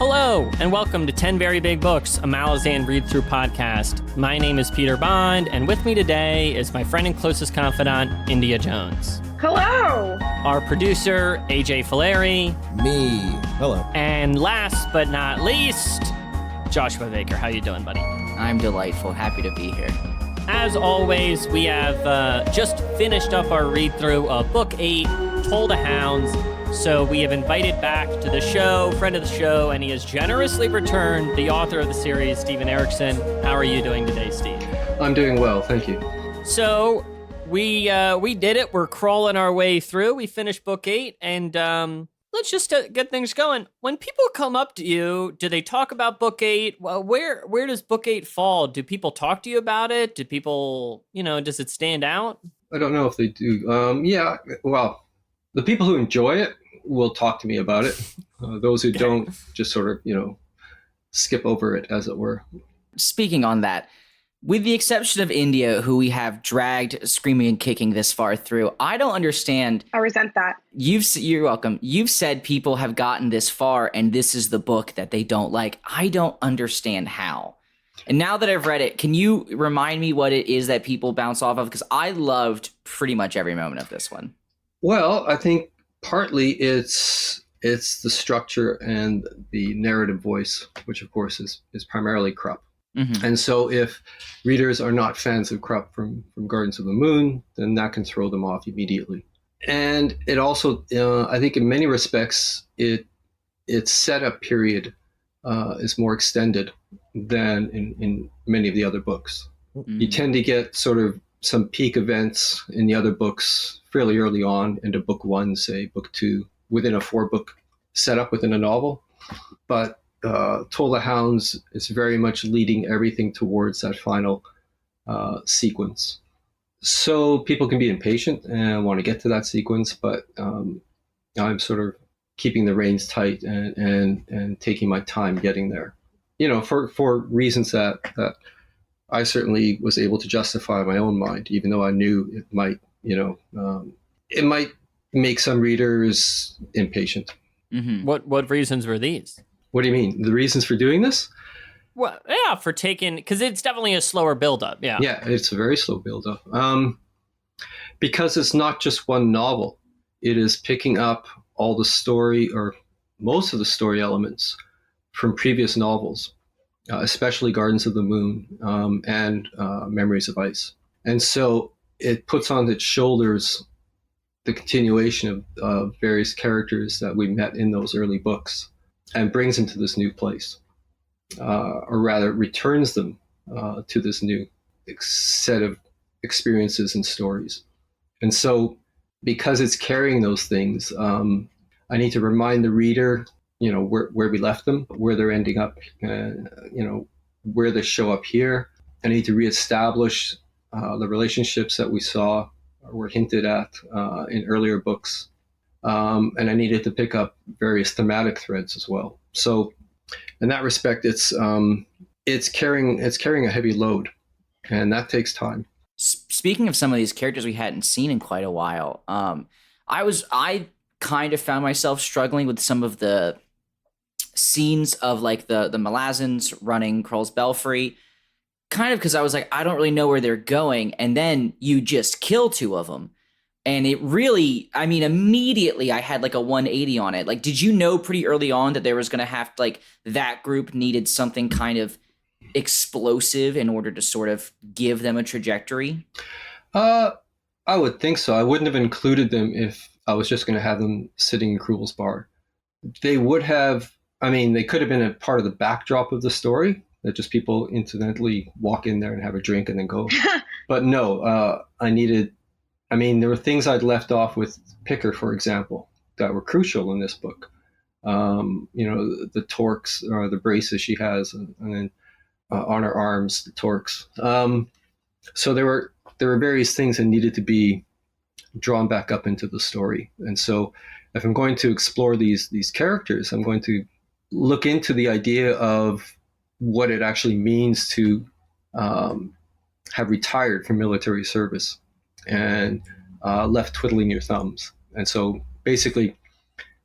Hello, and welcome to 10 Very Big Books, a Malazan Readthrough podcast. My name is Peter Bond, and with me today is my friend and closest confidant, India Jones. Hello! Our producer, AJ Fileri. Me. Hello. And last but not least, Joshua Baker. How you doing, buddy? I'm delightful. Happy to be here. As always, we have just finished up our read-through of Book 8, Toll the Hounds. So we have invited back to the show, friend of the show, and he has generously returned the author of the series, Stephen Erikson. How are you doing today, Steve? I'm doing well, thank you. So we did it. We're crawling our way through. We finished Book 8, and let's just get things going. When people come up to you, do they talk about Book 8? Well, where does Book 8 fall? Do people talk to you about it? Do people, does it stand out? I don't know if they do. Yeah, well, the people who enjoy it will talk to me about it. Those who don't just sort of, skip over it, as it were. Speaking on that, with the exception of India, who we have dragged screaming and kicking this far through, I don't understand. I resent that. You're welcome. You've said people have gotten this far and this is the book that they don't like. I don't understand how. And now that I've read it, can you remind me what it is that people bounce off of? Because I loved pretty much every moment of this one. Well, I think partly it's the structure and the narrative voice, which of course is primarily Krupp. Mm-hmm. And so if readers are not fans of Krupp from Gardens of the Moon, then that can throw them off immediately. And it also, I think in many respects, its setup period is more extended than in many of the other books. Mm-hmm. You tend to get sort of some peak events in the other books fairly early on into book 1, say book 2, within a 4-book setup within a novel. But Toll the Hounds is very much leading everything towards that final sequence. So people can be impatient and want to get to that sequence, but I'm sort of keeping the reins tight and taking my time getting there. For reasons that I certainly was able to justify in my own mind, even though I knew it might, it might make some readers impatient. Mm-hmm. What reasons were these? What do you mean? The reasons for doing this? Well, yeah, for taking, because it's definitely a slower buildup. Yeah. Yeah, it's a very slow buildup. Because it's not just one novel. It is picking up all the story or most of the story elements from previous novels. Especially Gardens of the Moon and Memories of Ice. And so it puts on its shoulders the continuation of various characters that we met in those early books and brings them to this new place, or rather returns them to this new set of experiences and stories. And so because it's carrying those things, I need to remind the reader where we left them, where they're ending up, where they show up here. I need to reestablish the relationships that we saw or were hinted at in earlier books. And I needed to pick up various thematic threads as well. So in that respect, it's carrying a heavy load, and that takes time. Speaking of some of these characters we hadn't seen in quite a while, I kind of found myself struggling with some of the scenes of like the Malazans running Krull's Belfry, kind of because I was like, I don't really know where they're going. And then you just kill 2 of them. And it really, immediately I had like a 180 on it. Like, did you know pretty early on that there was going to have that group needed something kind of explosive in order to sort of give them a trajectory? I would think so. I wouldn't have included them if I was just going to have them sitting in Krull's bar. They would have, they could have been a part of the backdrop of the story, that just people incidentally walk in there and have a drink and then go. But no, there were things I'd left off with Picker, for example, that were crucial in this book. The torques or the braces she has, and then on her arms, the torques. So there were various things that needed to be drawn back up into the story. And so if I'm going to explore these characters, I'm going to look into the idea of what it actually means to have retired from military service and left twiddling your thumbs. And so basically,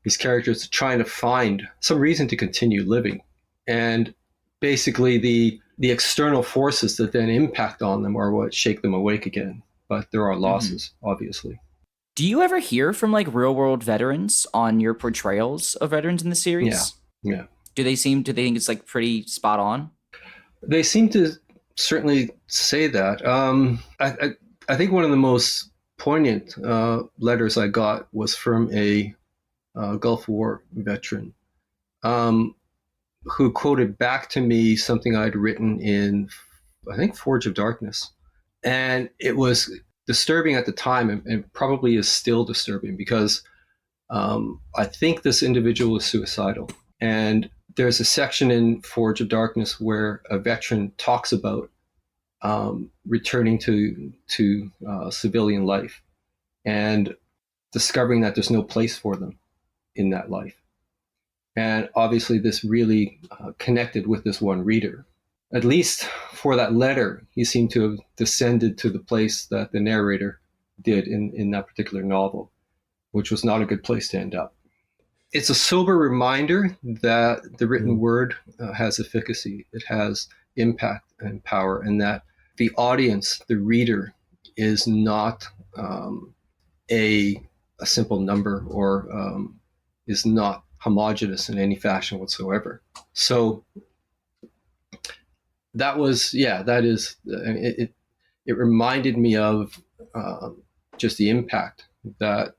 these characters trying to find some reason to continue living. And basically the external forces that then impact on them are what shake them awake again. But there are losses, obviously. Do you ever hear from like real world veterans on your portrayals of veterans in the series? Yeah. Do they think it's like pretty spot on? They seem to certainly say that. I think one of the most poignant letters I got was from a Gulf War veteran who quoted back to me something I'd written in, I think, Forge of Darkness. And it was disturbing at the time, and probably is still disturbing, because I think this individual is suicidal. And there's a section in Forge of Darkness where a veteran talks about returning to civilian life and discovering that there's no place for them in that life. And obviously this really connected with this one reader. At least for that letter, he seemed to have descended to the place that the narrator did in that particular novel, which was not a good place to end up. It's a sober reminder that the written word has efficacy, it has impact and power, and that the audience, the reader, is not a simple number, or is not homogenous in any fashion whatsoever. So that is it reminded me of just the impact that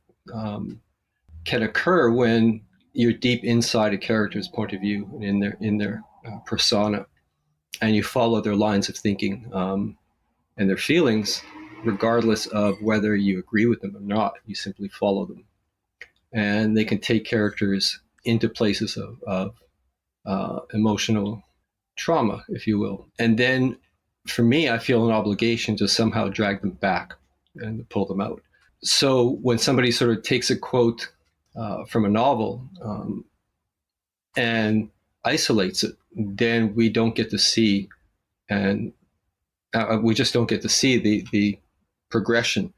can occur when you're deep inside a character's point of view and in their persona, and you follow their lines of thinking and their feelings, regardless of whether you agree with them or not. You simply follow them, and they can take characters into places of emotional trauma, if you will. And then for me, I feel an obligation to somehow drag them back and pull them out. So when somebody sort of takes a quote from a novel and isolates it, then we don't get to see, and we just don't get to see the progression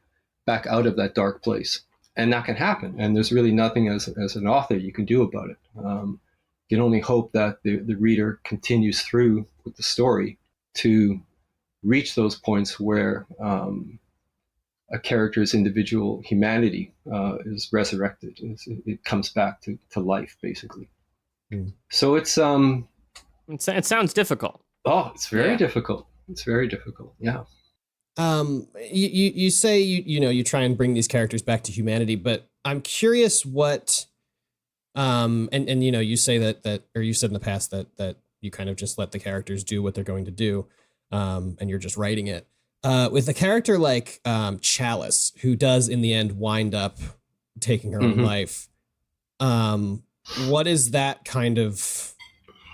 back out of that dark place. And that can happen. And there's really nothing as an author you can do about it. You can only hope that the reader continues through with the story to reach those points where a character's individual humanity is resurrected. It comes back to life, basically. So it's it sounds difficult. Oh, it's very difficult. It's very difficult. Yeah. You say you try and bring these characters back to humanity, but I'm curious what and you say that or you said in the past that you kind of just let the characters do what they're going to do, and you're just writing it. With a character like Chalice, who does in the end wind up taking her own life, what is that kind of,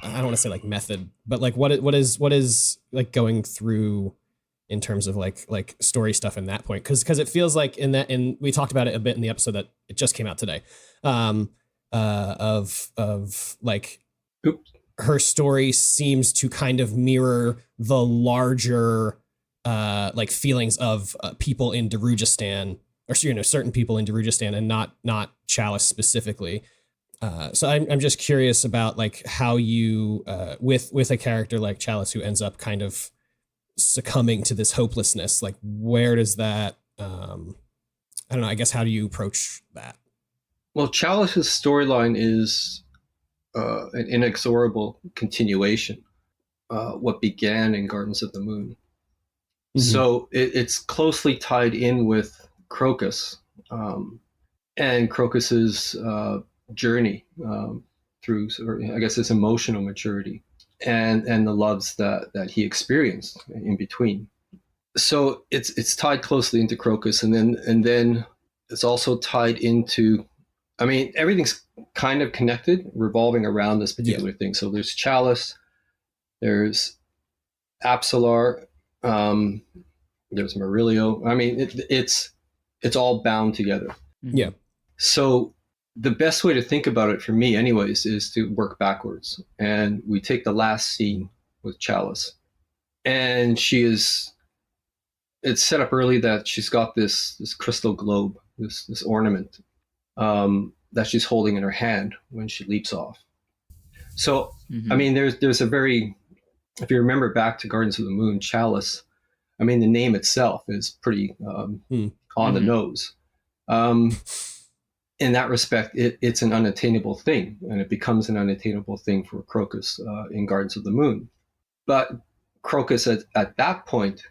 I don't want to say like method, but like what is like going through in terms of like story stuff in that point? Because it feels like and we talked about it a bit in the episode that it just came out today, of like her story seems to kind of mirror the larger like feelings of people in Darujistan, or certain people in Darujistan, and not Chalice specifically. So I'm just curious about like how you with a character like Chalice who ends up kind of succumbing to this hopelessness, like where does that I don't know, I guess how do you approach that? Well, Chalice's storyline is an inexorable continuation, what began in Gardens of the Moon. So it's closely tied in with Crocus, and Crocus's journey through, I guess, his emotional maturity and the loves that he experienced in between. So it's tied closely into Crocus, and then it's also tied into, I mean, everything's kind of connected, revolving around this particular thing. So there's Chalice, there's Apsalar, there's Murillo. I mean, it's all bound together. Yeah. So the best way to think about it for me anyways is to work backwards. And we take the last scene with Chalice, and it's set up early that she's got this crystal globe, this ornament. that she's holding in her hand when she leaps off. So, Mhm. I mean, there's a very, if you remember back to Gardens of the Moon, Chalice, I mean, the name itself is pretty on the nose. In that respect, it's an unattainable thing, and it becomes an unattainable thing for Crocus in Gardens of the Moon. But Crocus at that point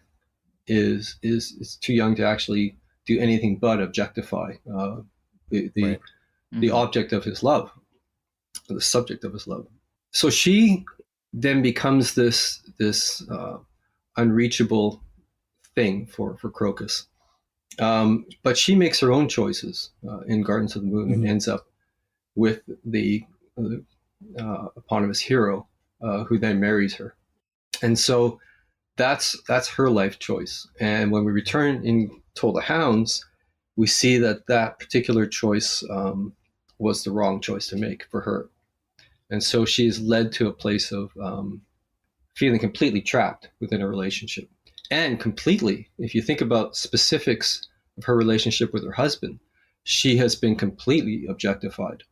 is too young to actually do anything but objectify the object of his love, the subject of his love. So she then becomes this unreachable thing for Crocus. But she makes her own choices in Gardens of the Moon and ends up with the eponymous hero, who then marries her. And so that's her life choice. And when we return in Toll the Hounds, we see that particular choice was the wrong choice to make for her. And so she's led to a place of feeling completely trapped within a relationship. And completely, if you think about specifics of her relationship with her husband, she has been completely objectified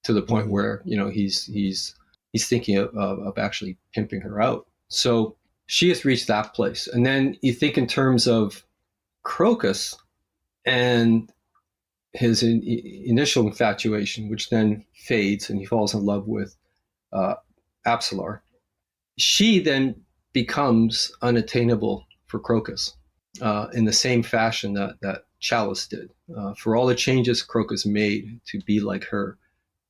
to the point where, you know, he's thinking of actually pimping her out. So she has reached that place. And then you think in terms of Crocus and his initial infatuation, which then fades and he falls in love with Apsalar. She then becomes unattainable for Crocus in the same fashion that Chalice did. For all the changes Crocus made to be like her,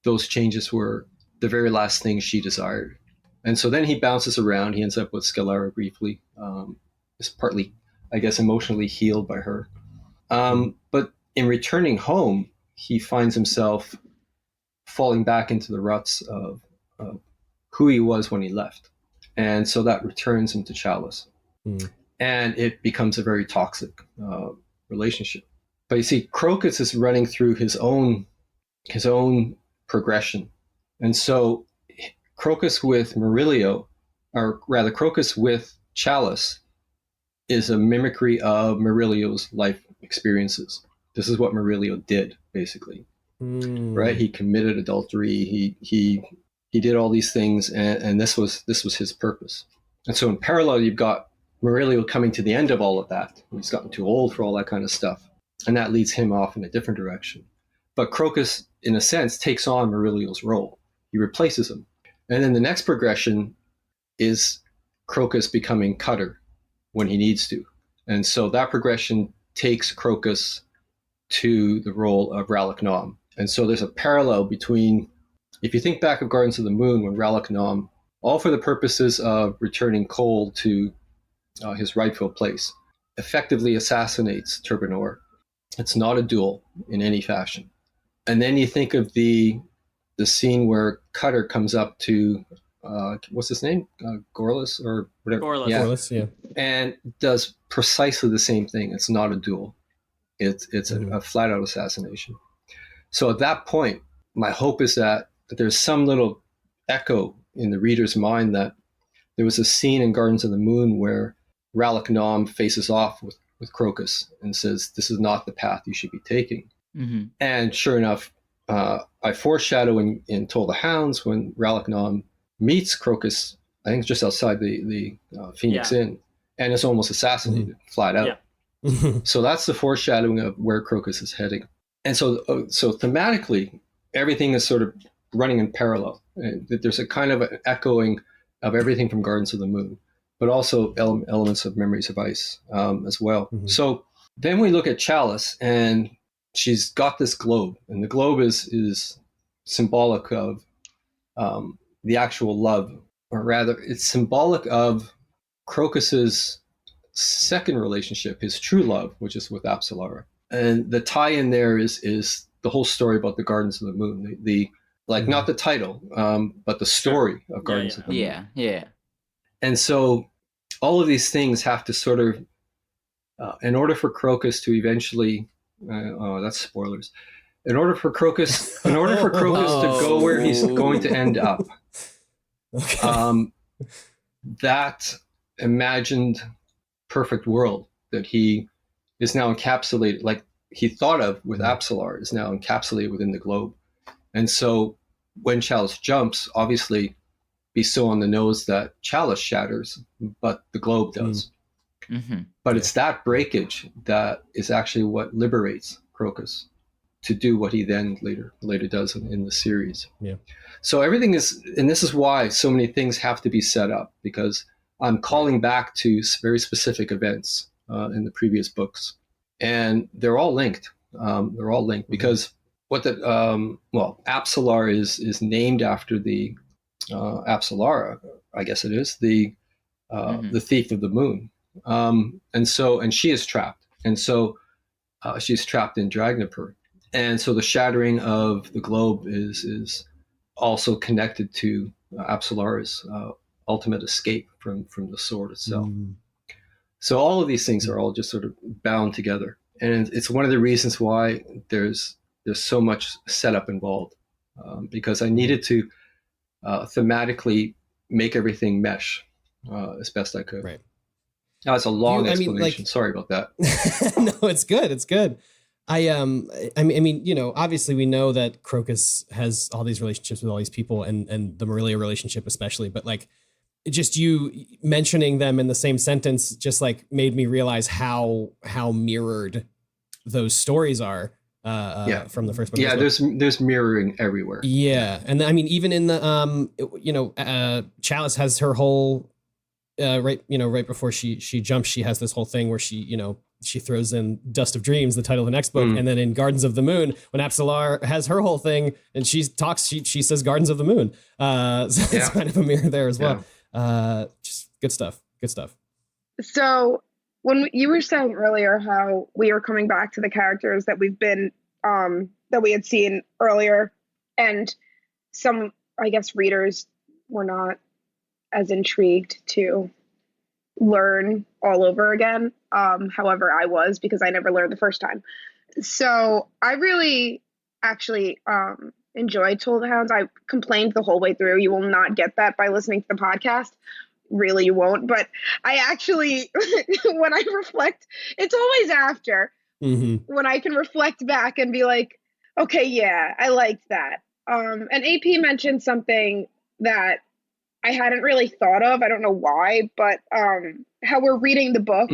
those changes were the very last thing she desired. And so then he bounces around. He ends up with Scalara briefly. Is partly, I guess, emotionally healed by her. But in returning home, he finds himself falling back into the ruts of who he was when he left. And so that returns him to Chalice. And it becomes a very toxic relationship. But you see, Crocus is running through his own progression. And so Crocus with Murillo, or rather Crocus with Chalice, is a mimicry of Murillo's life experiences. This is what Murillo did, basically. Right? He committed adultery. He did all these things, and this was his purpose. And so in parallel, you've got Murillo coming to the end of all of that. He's gotten too old for all that kind of stuff. And that leads him off in a different direction. But Crocus, in a sense, takes on Murillo's role. He replaces him. And then the next progression is Crocus becoming Cutter when he needs to. And so that progression takes Crocus to the role of Rallick Nom. And so there's a parallel between, if you think back of Gardens of the Moon, when Rallick Nom, all for the purposes of returning Cole to his rightful place, effectively assassinates Turbinor. It's not a duel in any fashion. And then you think of the scene where Cutter comes up to, what's his name? Gorlas or whatever. Gorlas. Yeah. Gorlas, yeah. And does precisely the same thing. It's not a duel. It's a flat out assassination. So at that point, my hope is that there's some little echo in the reader's mind that there was a scene in Gardens of the Moon where Rallick Nom faces off with Crocus and says, this is not the path you should be taking. And sure enough, I foreshadow in Toll the Hounds when Rallick Nom meets Crocus, I think just outside the Phoenix Inn, and is almost assassinated flat out. So that's the foreshadowing of where Crocus is heading. And so thematically, everything is sort of running in parallel. There's a kind of an echoing of everything from Gardens of the Moon, but also elements of Memories of Ice as well. So then we look at Chalice, and she's got this globe, and the globe is symbolic of the actual love, or rather, it's symbolic of Crocus's second relationship, his true love, which is with Apsalara. And the tie-in there is the whole story about the Gardens of the Moon, not the title, but the story of Gardens of the Moon. Yeah. And so all of these things have to sort of, in order for Crocus to eventually, that's spoilers. In order for Crocus to go where he's going to end up, that imagined perfect world that he is now encapsulated, like he thought of with Apsalar, is now encapsulated within the globe. And so when Chalice jumps, obviously be so on the nose that Chalice shatters, but the globe does. Mm-hmm. But it's that breakage that is actually what liberates Crocus to do what he then later does in the series. Yeah. So everything is, and this is why so many things have to be set up, because I'm calling back to very specific events in the previous books, and they're all linked. Because what the Apsalar is named after the Apsalara, I guess it is the thief of the moon, and she is trapped, and so she's trapped in Dragnapur, and so the shattering of the globe is also connected to Apsalara's ultimate escape from the sword itself. So all of these things are all just sort of bound together, and it's one of the reasons why there's so much setup involved, because I needed to thematically make everything mesh as best I could. Right. Now it's a long explanation. Sorry about that. No, it's good. It's good. I mean, you know, obviously we know that Crocus has all these relationships with all these people, and the Marilia relationship especially, but like, just you mentioning them in the same sentence just like made me realize how mirrored those stories are from the first book. Yeah, there's mirroring everywhere. Yeah. And I mean, even in the Chalice has her whole right before she jumps, she has this whole thing where she throws in Dust of Dreams, the title of the next book. And then in Gardens of the Moon, when Apsalar has her whole thing and she talks, she says Gardens of the Moon. So it's kind of a mirror there as well. Just good stuff. So when you were saying earlier how we were coming back to the characters that we've been, that we had seen earlier, and some, I guess, readers were not as intrigued to learn all over again. However, I was, because I never learned the first time. So I really actually enjoyed Toll of the Hounds. I complained the whole way through. You will not get that by listening to the podcast. Really, you won't. But I actually, when I reflect, it's always after when I can reflect back and be like, okay, yeah, I liked that. And AP mentioned something that I hadn't really thought of. I don't know why, but how we're reading the book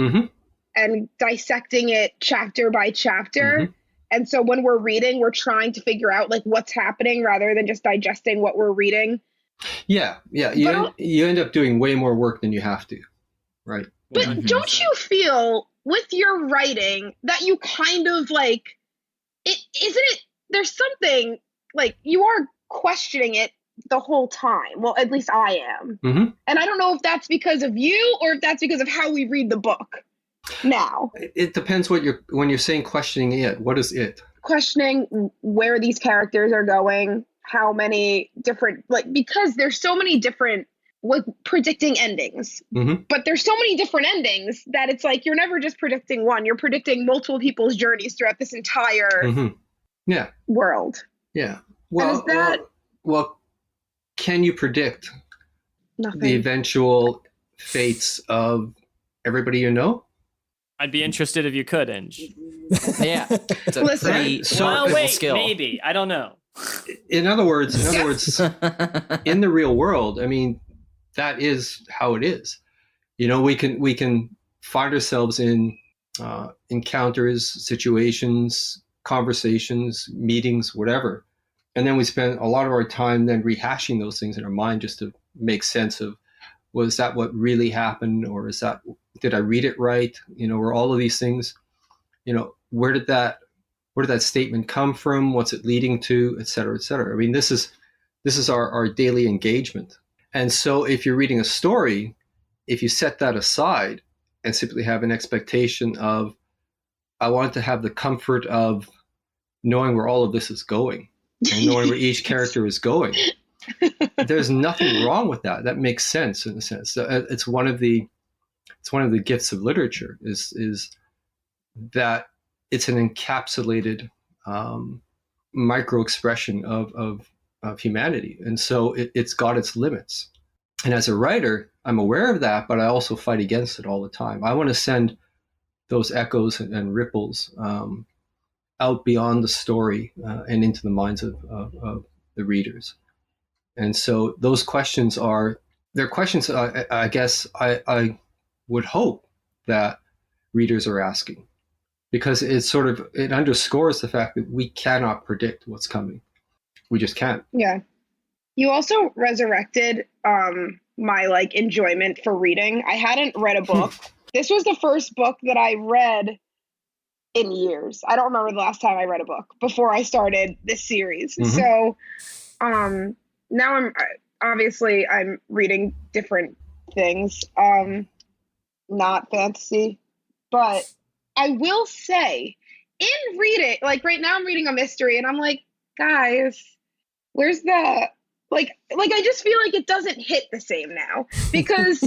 and dissecting it chapter by chapter. And so when we're reading, we're trying to figure out like what's happening rather than just digesting what we're reading. Yeah. You end up doing way more work than you have to, right? But don't you feel with your writing that you kind of like, there's something like you are questioning it the whole time. Well, at least I am. And I don't know if that's because of you or if that's because of how we read the book now. It depends when you're saying questioning it. What is it? Questioning where these characters are going, how many different, like, because there's so many different, like, predicting endings. But there's so many different endings that it's like you're never just predicting one. You're predicting multiple people's journeys throughout this entire world. Yeah. Well, can you predict nothing. The eventual fates of everybody you know? I'd be interested if you could, Inge. Yeah, it's a pretty skill. Maybe, I don't know. In other words, in the real world, I mean, that is how it is. You know, we can find ourselves in encounters, situations, conversations, meetings, whatever. And then we spend a lot of our time then rehashing those things in our mind just to make sense of, was that what really happened? Or did I read it right? You know, or all of these things, you know, where did that statement come from? What's it leading to, et cetera, et cetera. I mean, this is our daily engagement. And so if you're reading a story, if you set that aside and simply have an expectation of, I want to have the comfort of knowing where all of this is going and knowing where each character is going, there's nothing wrong with that. That makes sense in a sense. It's one of the gifts of literature is that it's an encapsulated micro expression of humanity. And so it's got its limits. And as a writer, I'm aware of that, but I also fight against it all the time. I want to send those echoes and ripples out beyond the story and into the minds of the readers. And so those questions they're questions I guess I would hope that readers are asking, because it underscores the fact that we cannot predict what's coming. We just can't. Yeah. You also resurrected my like enjoyment for reading. I hadn't read a book. This was the first book that I read in years. I don't remember the last time I read a book before I started this series. Mm-hmm. So now I'm reading different things, not fantasy, but I will say in reading, like right now I'm reading a mystery and I'm like, guys, where's the like I just feel like it doesn't hit the same now because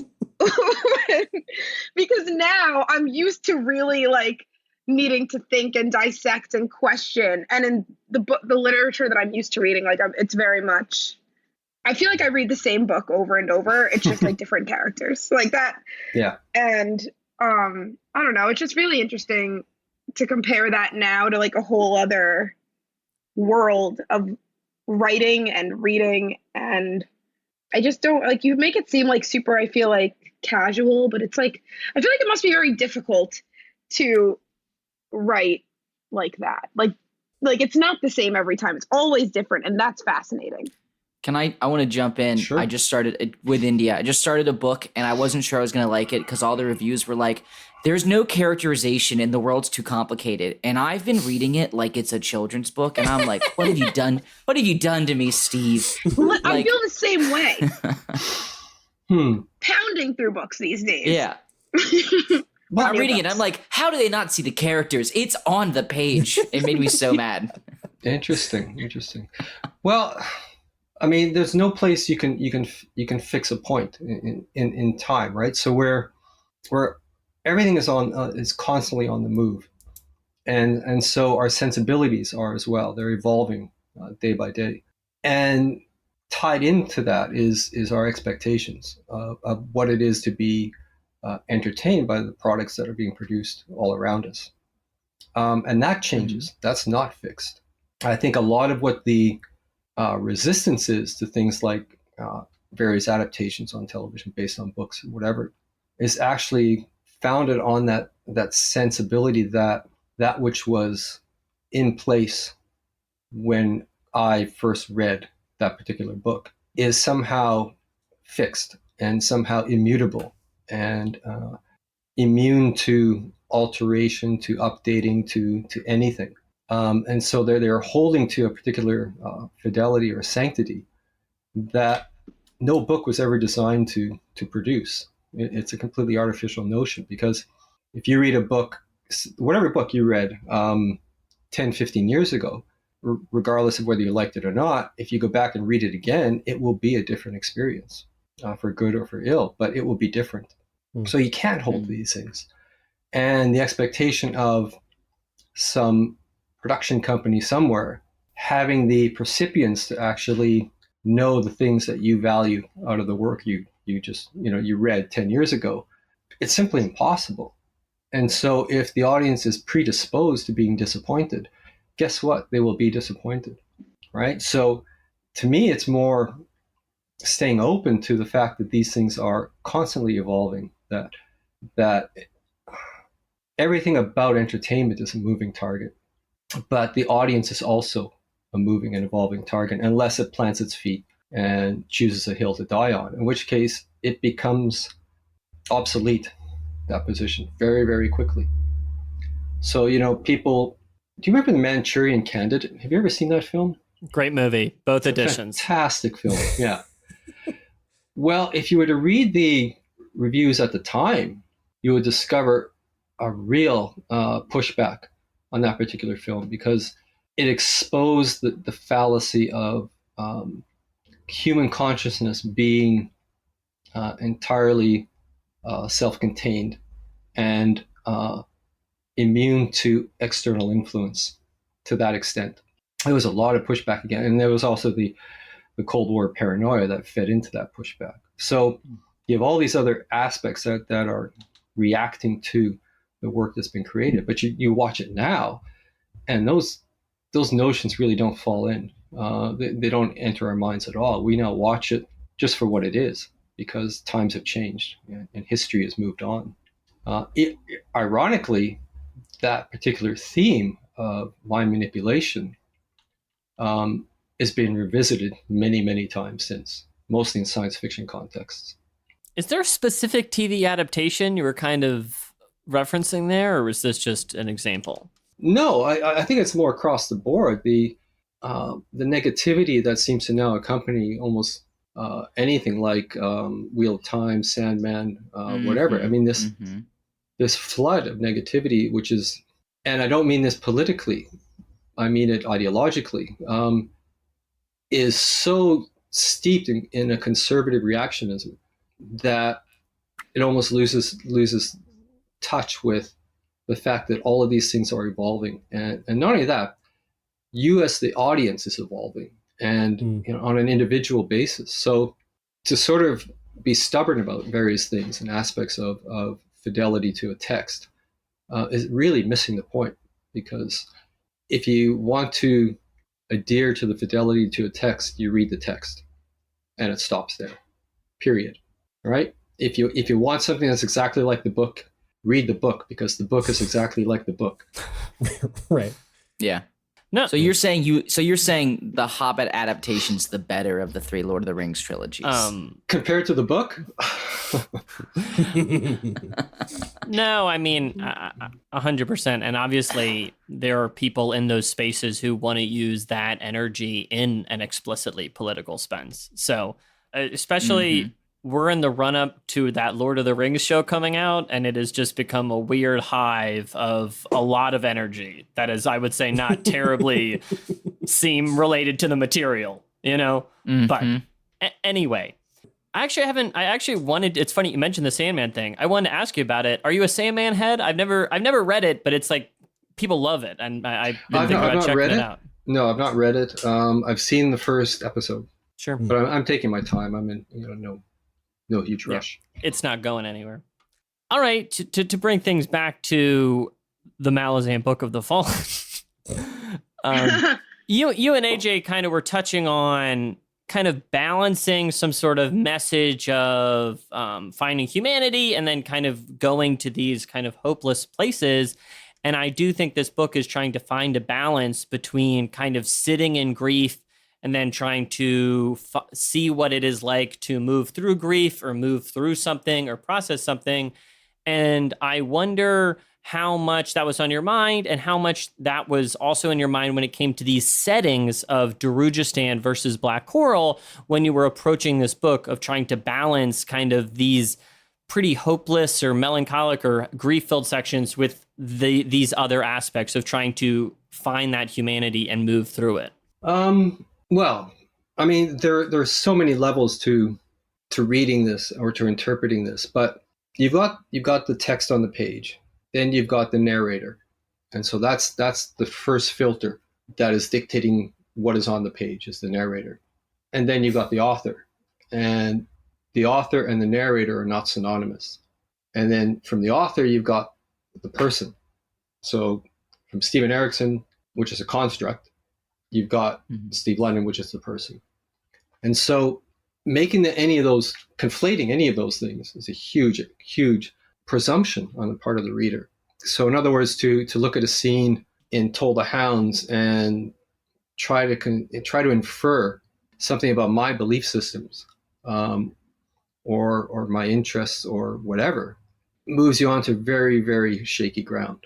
because now I'm used to really like needing to think and dissect and question, and in the literature that I'm used to reading, like it's very much, I feel like I read the same book over and over. It's just like different characters like that. Yeah. And I don't know, it's just really interesting to compare that now to like a whole other world of writing and reading. And I just don't like, you make it seem like super, I feel like casual, but it's like, I feel like it must be very difficult to write like that. Like it's not the same every time. It's always different. And that's fascinating. I want to jump in. Sure. I just started with India. I just started a book and I wasn't sure I was going to like it because all the reviews were like, there's no characterization and the world's too complicated. And I've been reading it like it's a children's book. And I'm like, what have you done? What have you done to me, Steve? I feel the same way. Pounding through books these days. Yeah. I'm reading it. I'm like, how do they not see the characters? It's on the page. It made me so mad. Interesting. Well, I mean, there's no place you can fix a point in time, right? So where everything is constantly on the move, and so our sensibilities are as well. They're evolving day by day, and tied into that is our expectations of what it is to be entertained by the products that are being produced all around us, and that changes. That's not fixed. I think a lot of what the resistances to things like various adaptations on television based on books and whatever is actually founded on that sensibility that which was in place when I first read that particular book is somehow fixed and somehow immutable and immune to alteration, to updating, to anything. And so they're holding to a particular fidelity or sanctity that no book was ever designed to produce. It's a completely artificial notion, because if you read a book, whatever book you read 10, 15 years ago, regardless of whether you liked it or not, if you go back and read it again, it will be a different experience, for good or for ill, but it will be different. So you can't hold these things. And the expectation of some production company somewhere having the percipience to actually know the things that you value out of the work you read 10 years ago, it's simply impossible. And so if the audience is predisposed to being disappointed, guess what? They will be disappointed, right? So to me, it's more staying open to the fact that these things are constantly evolving, that everything about entertainment is a moving target. But the audience is also a moving and evolving target, unless it plants its feet and chooses a hill to die on, in which case it becomes obsolete, that position, very, very quickly. So, people, do you remember The Manchurian Candidate? Have you ever seen that film? Great movie, both editions. Fantastic film, yeah. Well, if you were to read the reviews at the time, you would discover a real pushback on that particular film, because it exposed the fallacy of human consciousness being entirely self-contained and immune to external influence to that extent. There was a lot of pushback again, and there was also the Cold War paranoia that fed into that pushback. So you have all these other aspects that are reacting to the work that's been created, but you watch it now, And those notions really don't fall in. They don't enter our minds at all. We now watch it just for what it is, because times have changed and history has moved on. Ironically, that particular theme of mind manipulation has been revisited many, many times since, mostly in science fiction contexts. Is there a specific TV adaptation you were kind of referencing there, or was this just an example? No, I think it's more across the board. The negativity that seems to now accompany almost anything like Wheel of Time, Sandman, whatever. I mean, this flood of negativity, which is, and I don't mean this politically, I mean it ideologically, is so steeped in a conservative reactionism that it almost loses touch with the fact that all of these things are evolving. And not only that, you as the audience is evolving, and on an individual basis. So to sort of be stubborn about various things and aspects of fidelity to a text is really missing the point, because if you want to adhere to the fidelity to a text, you read the text and it stops there, period. Right? If you want something that's exactly like the book, read the book, because the book is exactly like the book. Right. Yeah. No. So you're saying the Hobbit adaptation's the better of the 3 Lord of the Rings trilogies. Compared to the book? No, I mean 100%. And obviously, there are people in those spaces who want to use that energy in an explicitly political sense. So, especially we're in the run up to that Lord of the Rings show coming out, and it has just become a weird hive of a lot of energy that is, I would say, not terribly seem related to the material, you know? But anyway. I actually wanted, it's funny you mentioned the Sandman thing. I wanted to ask you about it. Are you a Sandman head? I've never read it, but it's like people love it, and I've been thinking about checking it out. No, I've not read it. I've seen the first episode. Sure. But I'm taking my time. I'm in no huge rush. Yeah, it's not going anywhere. All right, to bring things back to the Malazan Book of the Fallen. You and AJ kind of were touching on kind of balancing some sort of message of finding humanity and then kind of going to these kind of hopeless places. And I do think this book is trying to find a balance between kind of sitting in grief and then trying to see what it is like to move through grief or move through something or process something. And I wonder how much that was on your mind and how much that was also in your mind when it came to these settings of Darujhistan versus Black Coral when you were approaching this book of trying to balance kind of these pretty hopeless or melancholic or grief-filled sections with these other aspects of trying to find that humanity and move through it. Well, I mean, there are so many levels to reading this or to interpreting this, but you've got the text on the page. Then you've got the narrator. And so that's the first filter that is dictating what is on the page, is the narrator. And then you've got the author. And the author and the narrator are not synonymous. And then from the author, you've got the person. So from Stephen Erikson, which is a construct, you've got Steve London, which is the person. And so conflating any of those things is a huge, huge presumption on the part of the reader. So in other words, to look at a scene in Toll the Hounds and try to infer something about my belief systems or my interests or whatever moves you onto very, very shaky ground.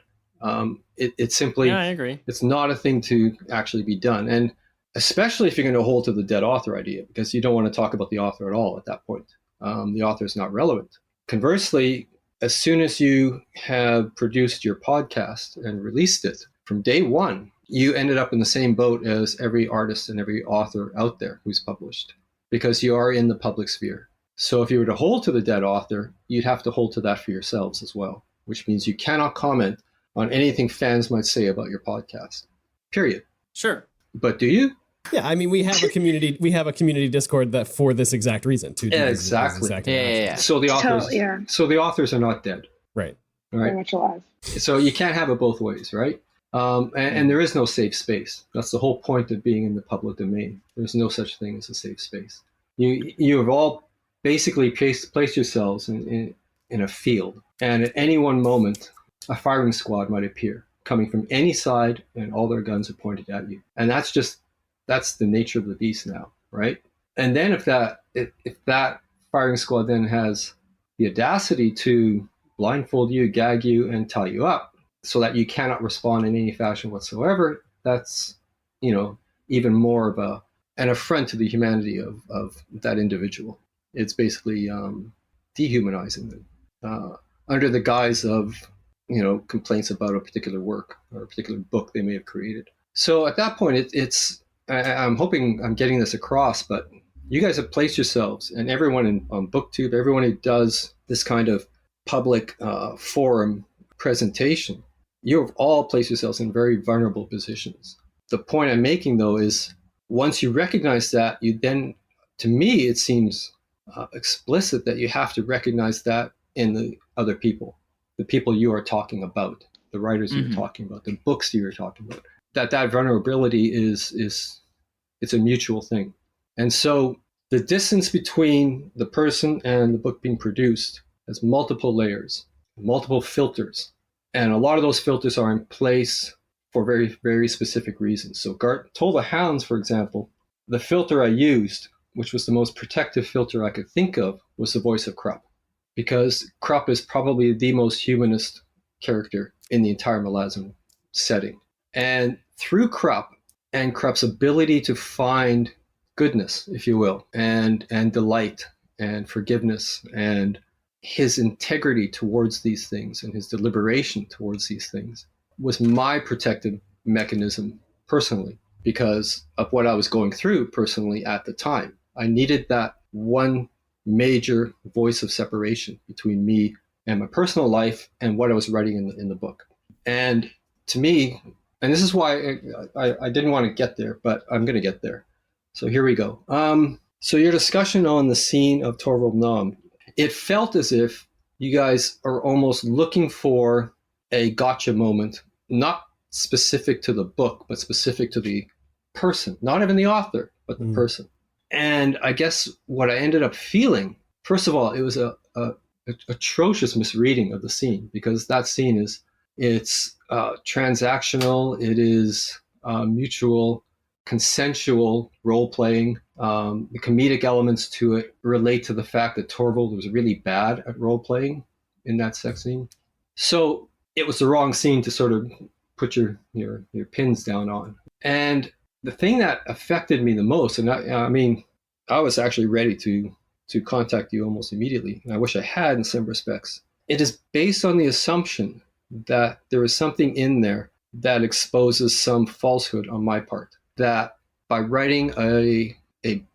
It's simply, I agree. It's not a thing to actually be done. And especially if you're going to hold to the dead author idea, because you don't want to talk about the author at all at that point. The author is not relevant. Conversely, as soon as you have produced your podcast and released it, from day one, you ended up in the same boat as every artist and every author out there who's published, because you are in the public sphere. So if you were to hold to the dead author, you'd have to hold to that for yourselves as well, which means you cannot comment on anything fans might say about your podcast, period. Sure. But do you? Yeah, I mean, we have a community. We have a community Discord that for this exact reason to do exactly. Yeah. So the authors, so the authors are not dead, right? Very much alive. So you can't have it both ways, right? And there is no safe space. That's the whole point of being in the public domain. There's no such thing as a safe space. You have all basically placed yourselves in a field, and at any one moment, a firing squad might appear, coming from any side, and all their guns are pointed at you. And that's the nature of the beast now, right? And then if that firing squad then has the audacity to blindfold you, gag you, and tie you up, so that you cannot respond in any fashion whatsoever, that's, even more of an affront to the humanity of that individual. It's basically dehumanizing them under the guise of, complaints about a particular work or a particular book they may have created. So at that point, I'm hoping I'm getting this across, but you guys have placed yourselves, and everyone on BookTube, everyone who does this kind of public forum presentation, you have all placed yourselves in very vulnerable positions. The point I'm making, though, is once you recognize that, you then, to me, it seems explicit that you have to recognize that in the other people, the people you are talking about, the writers you're talking about, the books you're talking about. That vulnerability is it's a mutual thing. And so the distance between the person and the book being produced has multiple layers, multiple filters. And a lot of those filters are in place for very, very specific reasons. So Gart told the Hounds, for example, the filter I used, which was the most protective filter I could think of, was the voice of Krupp. Because Krupp is probably the most humanist character in the entire Malazan setting. And through Krupp and Krupp's ability to find goodness, if you will, and delight and forgiveness, and his integrity towards these things and his deliberation towards these things, was my protective mechanism personally, because of what I was going through personally at the time. I needed that one major voice of separation between me and my personal life and what I was writing in the book. And to me, and this is why I didn't want to get there, but I'm going to get there. So here we go. So your discussion on the scene of Torvald Nam, it felt as if you guys are almost looking for a gotcha moment, not specific to the book, but specific to the person, not even the author, but the person. And I guess what I ended up feeling, first of all, it was a atrocious misreading of the scene, because that scene it's transactional, it is mutual, consensual role-playing. The comedic elements to it relate to the fact that Torvald was really bad at role-playing in that sex scene. So it was the wrong scene to sort of put your pins down on. And the thing that affected me the most, and I was actually ready to contact you almost immediately, and I wish I had in some respects. It is based on the assumption that there is something in there that exposes some falsehood on my part. That by writing a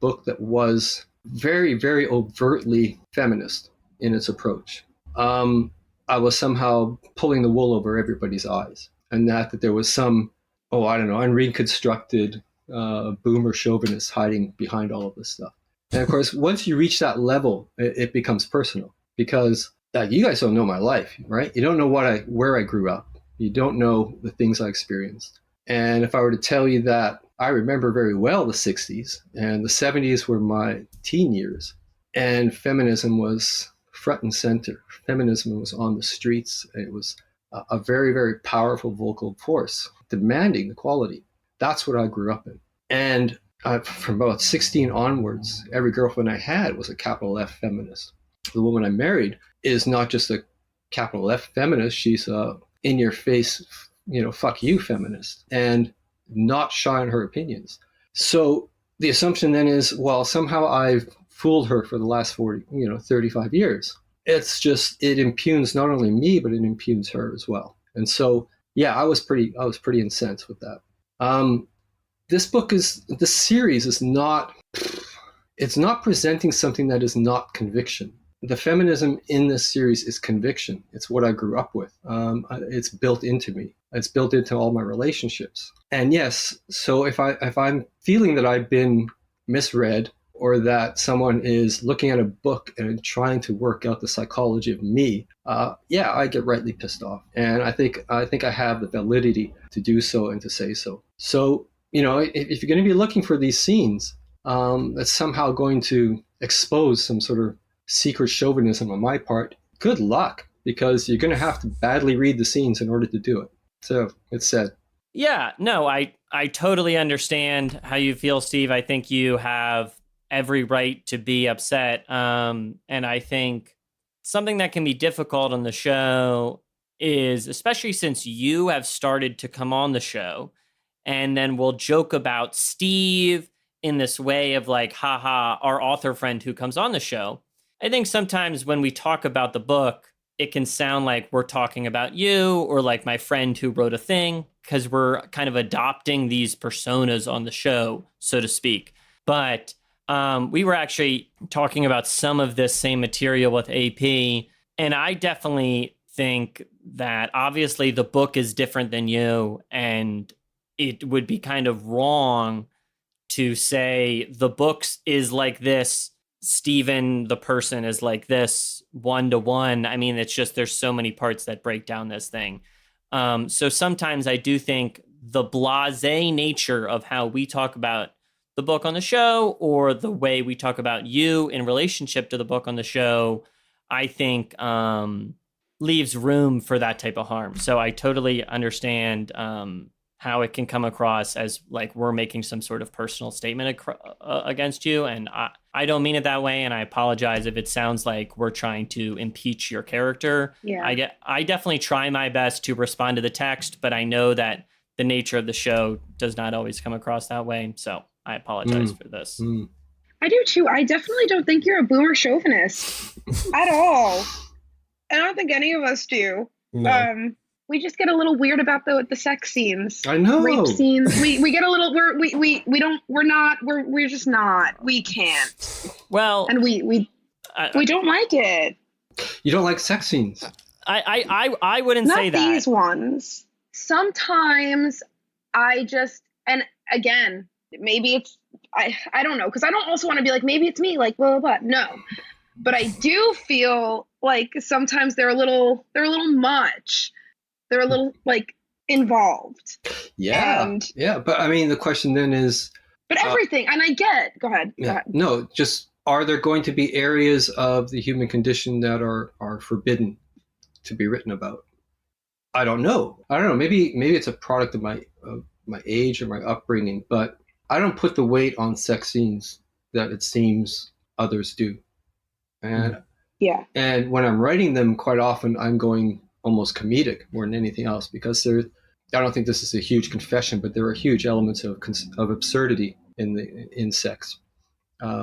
book that was very, very overtly feminist in its approach, I was somehow pulling the wool over everybody's eyes, and that there was some, unreconstructed boomer chauvinist hiding behind all of this stuff. And of course, once you reach that level, it becomes personal, because you guys don't know my life, right? You don't know where I grew up. You don't know the things I experienced. And if I were to tell you that I remember very well the 60s, and the 70s were my teen years, and feminism was front and center. Feminism was on the streets. It was a very, very powerful vocal force demanding equality. That's what I grew up in. And from about 16 onwards, every girlfriend I had was a capital F feminist. The woman I married is not just a capital F feminist. She's a in-your-face, fuck you feminist, and not shy on her opinions. So the assumption then is, well, somehow I've fooled her for the last 35 years. It's just, it impugns not only me, but it impugns her as well. And so, yeah, I was pretty incensed with that. This series is not, it's not presenting something that is not conviction. The feminism in this series is conviction. It's what I grew up with. It's built into me. It's built into all my relationships. And yes, so if I'm feeling that I've been misread or that someone is looking at a book and trying to work out the psychology of me, yeah, I get rightly pissed off. And I think I have the validity to do so and to say so. So, if you're going to be looking for these scenes, that's somehow going to expose some sort of secret chauvinism on my part, good luck, because you're going to have to badly read the scenes in order to do it. So it's said. Yeah, no, I totally understand how you feel, Steve. I think you have every right to be upset. And I think something that can be difficult on the show is, especially since you have started to come on the show, and then we'll joke about Steve in this way of like, haha, our author friend who comes on the show. I think sometimes when we talk about the book, it can sound like we're talking about you or like my friend who wrote a thing, because we're kind of adopting these personas on the show, so to speak. But we were actually talking about some of this same material with AP, and I definitely think that obviously the book is different than you, and it would be kind of wrong to say the books is like this, Stephen, the person, is like this 1-to-1. I mean, it's just there's so many parts that break down this thing. So sometimes I do think the blasé nature of how we talk about the book on the show, or the way we talk about you in relationship to the book on the show, I think leaves room for that type of harm. So I totally understand how it can come across as like we're making some sort of personal statement against you. And I don't mean it that way. And I apologize if it sounds like we're trying to impeach your character. Yeah. I definitely try my best to respond to the text, but I know that the nature of the show does not always come across that way. So I apologize for this. I do too. I definitely don't think you're a boomer chauvinist at all. I don't think any of us do. No. We just get a little weird about the sex scenes. I know. Rape scenes. We get a little, we're just not. We can't. Well, And we don't like it. You don't like sex scenes? I wouldn't Not say that. these ones. Sometimes I just, and again, maybe it's, I don't know, because I don't also want to be like, maybe it's me, like, blah, blah, blah. No. But I do feel like sometimes they're a little much. They're a little like involved. Yeah. Yeah. But I mean, the question then is. But everything, and I get. Go ahead. Yeah, Go ahead. no, just are there going to be areas of the human condition that are forbidden to be written about? I don't know. Maybe it's a product of my age or my upbringing, but I don't put the weight on sex scenes that it seems others do. And Yeah. And when I'm writing them, quite often I'm going almost comedic more than anything else, because I don't think this is a huge confession, but there are huge elements of absurdity in sex,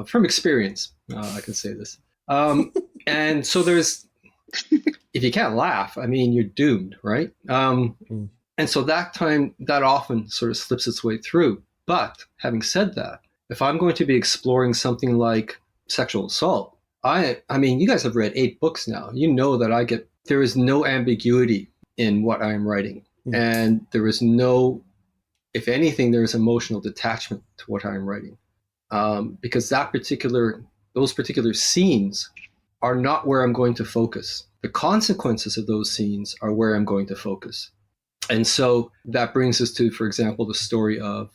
from experience. I can say this, and so there's, if you can't laugh, I mean, you're doomed, right? And so that often sort of slips its way through. But having said that, if I'm going to be exploring something like sexual assault, I mean, you guys have read 8 books now. You know that there is no ambiguity in what I am writing. And there is no, if anything, there is emotional detachment to what I am writing. Because those particular scenes are not where I'm going to focus. The consequences of those scenes are where I'm going to focus. And so that brings us to, for example, the story of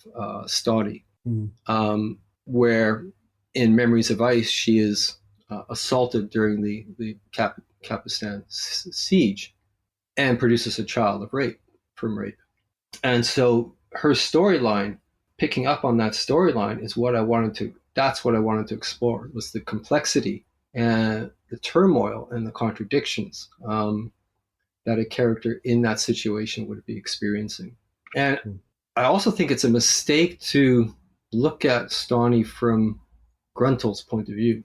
Stoddy, where in Memories of Ice, she is assaulted during the Capistan siege and produces a child from rape. And so her storyline, picking up on that storyline, is that's what I wanted to explore, was the complexity and the turmoil and the contradictions that a character in that situation would be experiencing. And I also think it's a mistake to look at Stoddy from Gruntel's point of view,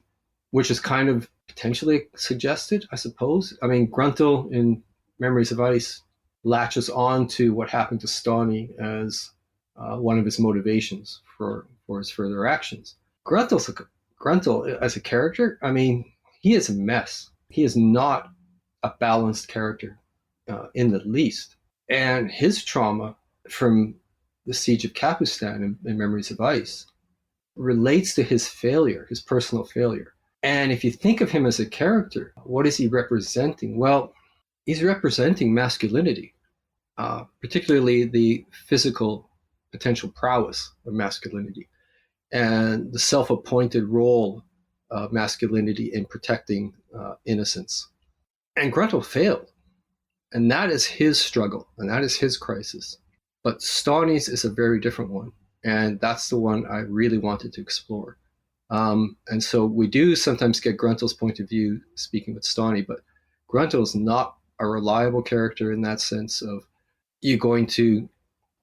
which is kind of potentially suggested, I suppose. I mean, Gruntel in Memories of Ice latches on to what happened to Stoddy as one of his motivations for his further actions. Gruntel as a character, I mean, he is a mess. He is not a balanced character in the least. And his trauma from the siege of Capistan in Memories of Ice relates to his failure, his personal failure. And if you think of him as a character, what is he representing? Well, he's representing masculinity, particularly the physical potential prowess of masculinity and the self-appointed role of masculinity in protecting innocence. And Gruntle failed. And that is his struggle, and that is his crisis. But Stawny's is a very different one. And that's the one I really wanted to explore. And so we do sometimes get Gruntle's point of view speaking with Stawny, but Gruntle is not a reliable character in that sense of you're going to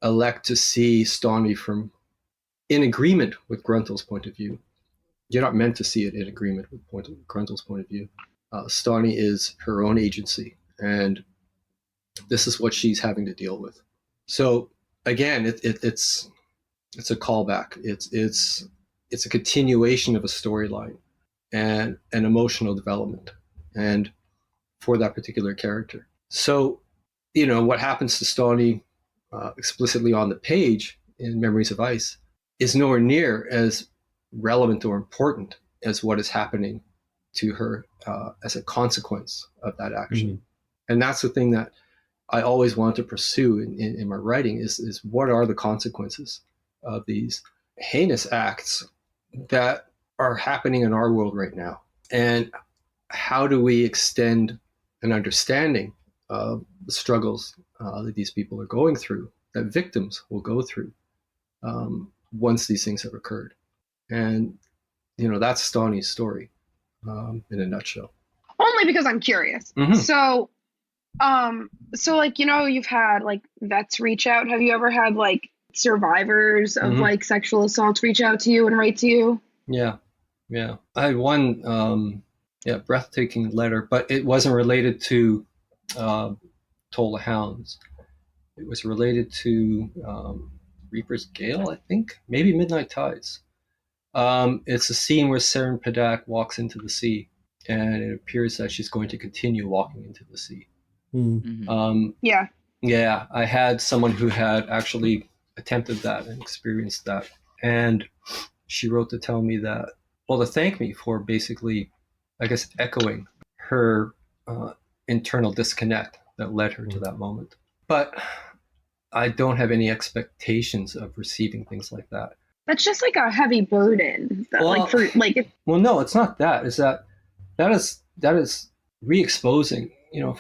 elect to see Stawny from in agreement with Gruntle's point of view. You're not meant to see it in agreement with Gruntle's point of view. Stawny is her own agency, and this is what she's having to deal with. So again, it's a callback. It's a continuation of a storyline and an emotional development, and for that particular character. So, what happens to Stawny explicitly on the page in Memories of Ice is nowhere near as relevant or important as what is happening to her as a consequence of that action. Mm-hmm. And that's the thing that I always want to pursue in my writing is what are the consequences of these heinous acts that are happening in our world right now? And how do we extend an understanding of the struggles that these people are going through, that victims will go through once these things have occurred? And, that's Stawny's story in a nutshell. Only because I'm curious. Mm-hmm. So you've had like vets reach out. Have you ever had like survivors of like sexual assaults reach out to you and write to you? Yeah. I had one, breathtaking letter, but it wasn't related to Toll of Hounds. It was related to Reaper's Gale, I think, maybe Midnight Tides. It's a scene where Seren Padak walks into the sea, and it appears that she's going to continue walking into the sea. Mm-hmm. Yeah, I had someone who had actually attempted that and experienced that, and she wrote to tell me that, to thank me for basically, I guess, echoing her internal disconnect that led her to that moment. But I don't have any expectations of receiving things like that. That's just like a heavy burden. No, it's not that. It's that is re-exposing.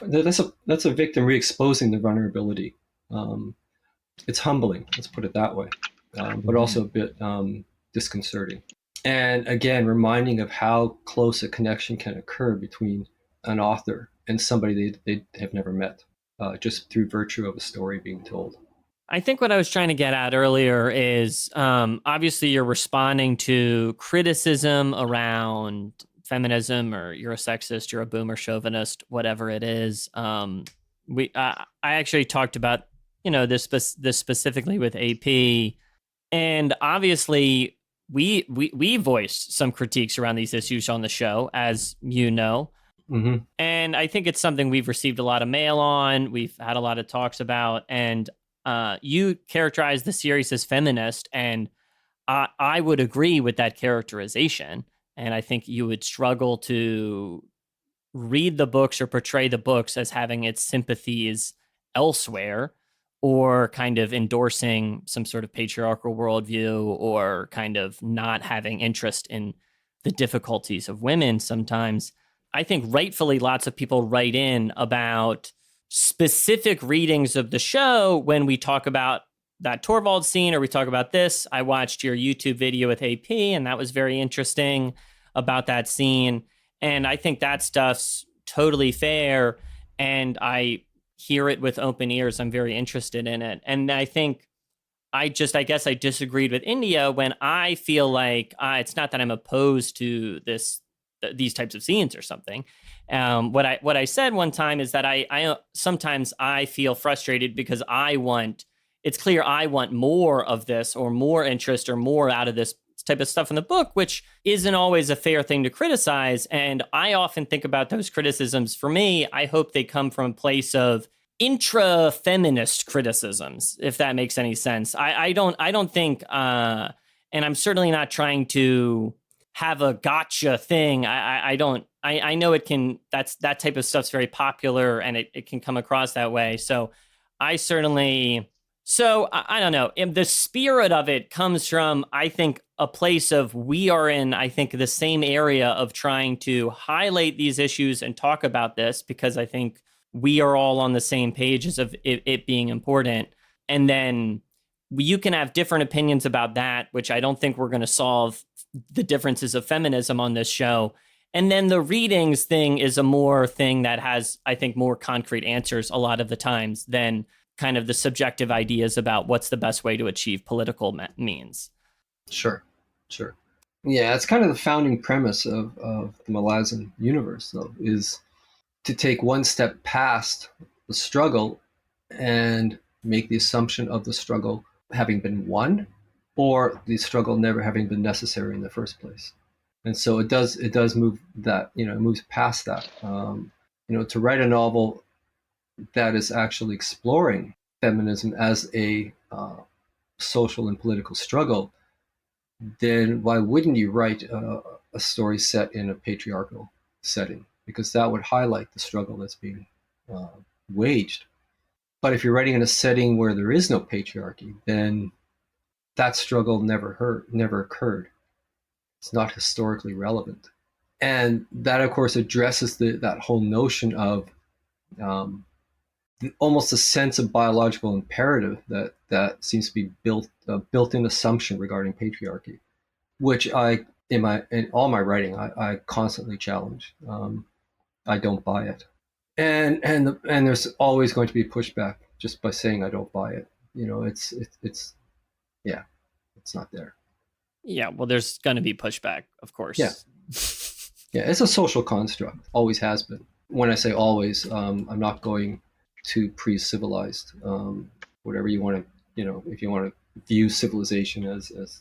That's a victim re-exposing the vulnerability. It's humbling. Let's put it that way, but also a bit disconcerting. And again, reminding of how close a connection can occur between an author and somebody they have never met, just through virtue of a story being told. I think what I was trying to get at earlier is obviously you're responding to criticism around feminism, or you're a sexist, you're a boomer chauvinist, whatever it is. I actually talked about this specifically with AP, and obviously we voiced some critiques around these issues on the show, as you know. Mm-hmm. And I think it's something we've received a lot of mail on. We've had a lot of talks about, and you characterize the series as feminist, and I would agree with that characterization. And I think you would struggle to read the books or portray the books as having its sympathies elsewhere, or kind of endorsing some sort of patriarchal worldview, or kind of not having interest in the difficulties of women sometimes. I think rightfully lots of people write in about specific readings of the show when we talk about that Torvald scene, or we talk about this. I watched your YouTube video with AP, and that was very interesting about that scene. And I think that stuff's totally fair, and I hear it with open ears. I'm very interested in it. And I think I guess I disagreed with India when I feel like it's not that I'm opposed to these types of scenes or something. What I said one time is that I sometimes I feel frustrated because it's clear I want more of this, or more interest, or more out of this type of stuff in the book, which isn't always a fair thing to criticize. And I often think about those criticisms. For me, I hope they come from a place of intra-feminist criticisms, if that makes any sense. I don't think And I'm certainly not trying to have a gotcha thing. I know it can, that type of stuff's very popular and it can come across that way. So I certainly, I don't know. The spirit of it comes from, I think, a place of we are in, I think, the same area of trying to highlight these issues and talk about this, because I think we are all on the same page as of it being important. And then you can have different opinions about that, which I don't think we're going to solve the differences of feminism on this show. And then the readings thing is a more thing that has, I think, more concrete answers a lot of the times than kind of the subjective ideas about what's the best way to achieve political means. Sure. Yeah, it's kind of the founding premise of the Malazan universe, though, is to take one step past the struggle and make the assumption of the struggle having been won, or the struggle never having been necessary in the first place. And so it does move that, it moves past that. To write a novel that is actually exploring feminism as a social and political struggle, then why wouldn't you write a story set in a patriarchal setting? Because that would highlight the struggle that's being waged. But if you're writing in a setting where there is no patriarchy, then that struggle never occurred. It's not historically relevant. And that, of course, addresses that whole notion of almost a sense of biological imperative that seems to be built-in assumption regarding patriarchy, which in all my writing I constantly challenge. I don't buy it, and there's always going to be pushback just by saying I don't buy it. It's not there. Yeah, well, there's going to be pushback, of course. Yeah, it's a social construct. Always has been. When I say always, I'm not going to pre-civilized, whatever you want to, if you want to view civilization as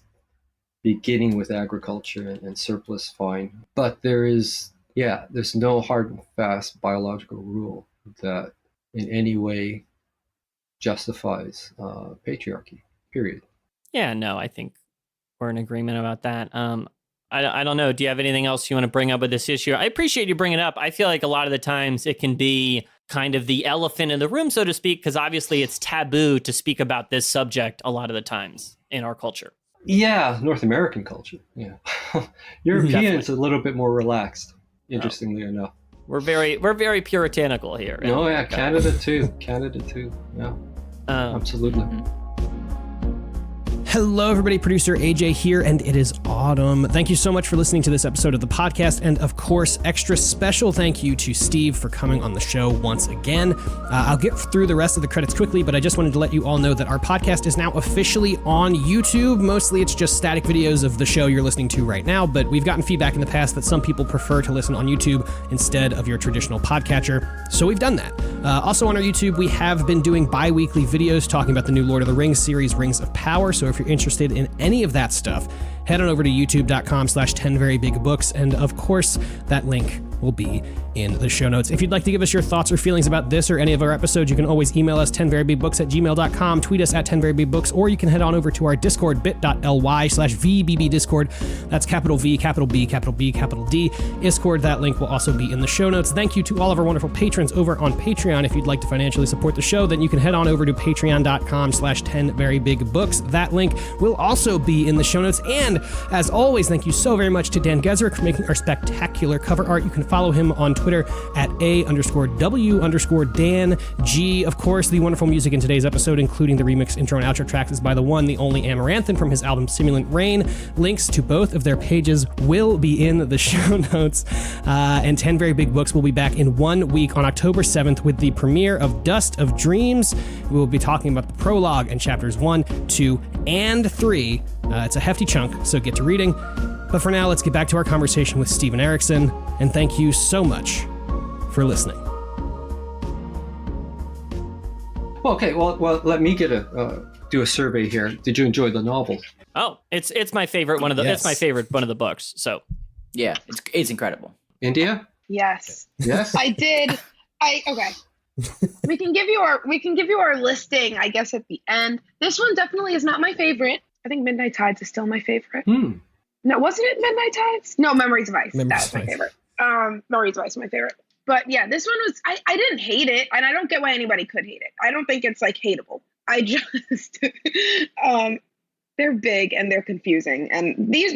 beginning with agriculture and surplus, fine. But there's no hard and fast biological rule that in any way justifies patriarchy, period. Yeah, no, I think we're in agreement about that. I don't know. Do you have anything else you want to bring up with this issue? I appreciate you bringing it up. I feel like a lot of the times it can be kind of the elephant in the room, so to speak, because obviously it's taboo to speak about this subject a lot of the times in our culture. Yeah, North American culture. Yeah. Europeans a little bit more relaxed, interestingly enough. We're very puritanical here. Oh, yeah, Canada too. Yeah, absolutely. Hello, everybody. Producer AJ here, and it is autumn. Thank you so much for listening to this episode of the podcast. And of course, extra special thank you to Steve for coming on the show once again. I'll get through the rest of the credits quickly, but I just wanted to let you all know that our podcast is now officially on YouTube. Mostly it's just static videos of the show you're listening to right now, but we've gotten feedback in the past that some people prefer to listen on YouTube instead of your traditional podcatcher. So we've done that. Also on our YouTube, we have been doing bi-weekly videos talking about the new Lord of the Rings series, Rings of Power. So if you're interested in any of that stuff, head on over to youtube.com/10verybigbooks. And of course, that link will be in the show notes. If you'd like to give us your thoughts or feelings about this or any of our episodes, you can always email us 10verybigbooks@gmail.com, tweet us at 10verybigbooks, or you can head on over to our Discord, bit.ly/VBB-Discord. That's capital V, capital B, capital B, capital D, Discord. That link will also be in the show notes. Thank you to all of our wonderful patrons over on Patreon. If you'd like to financially support the show, then you can head on over to patreon.com/10verybigbooks. That link will also be in the show notes. And as always, thank you so very much to Dan Gesrick for making our spectacular cover art. You can follow him on Twitter at @A_W_Dan_G. Of course, the wonderful music in today's episode, including the remix intro and outro tracks, is by the one, the only Amaranthin from his album Simulant Rain. Links to both of their pages will be in the show notes. And 10 Very Big Books will be back in 1 week on October 7th with the premiere of Dust of Dreams. We will be talking about the prologue and chapters 1, 2, and 3. It's a hefty chunk, so get to reading. But for now, let's get back to our conversation with Steven Erikson, and thank you so much for listening. Okay, well, let me do a survey here. Did you enjoy the novel? Oh, it's my favorite one of the it's my favorite one of the books. So, yeah, it's incredible. India? Yes. Yes. I did. Okay. We can give you our listing, I guess, at the end. This one definitely is not my favorite. I think Midnight Tides is still my favorite. Hmm. No, wasn't it Midnight Tides? No, Memories of Ice. Memories That's my of Ice. favorite. Memories of Ice, my favorite. But yeah, this one was, I didn't hate it, and I don't get why anybody could hate it. I don't think it's like hateable. I just, they're big and they're confusing.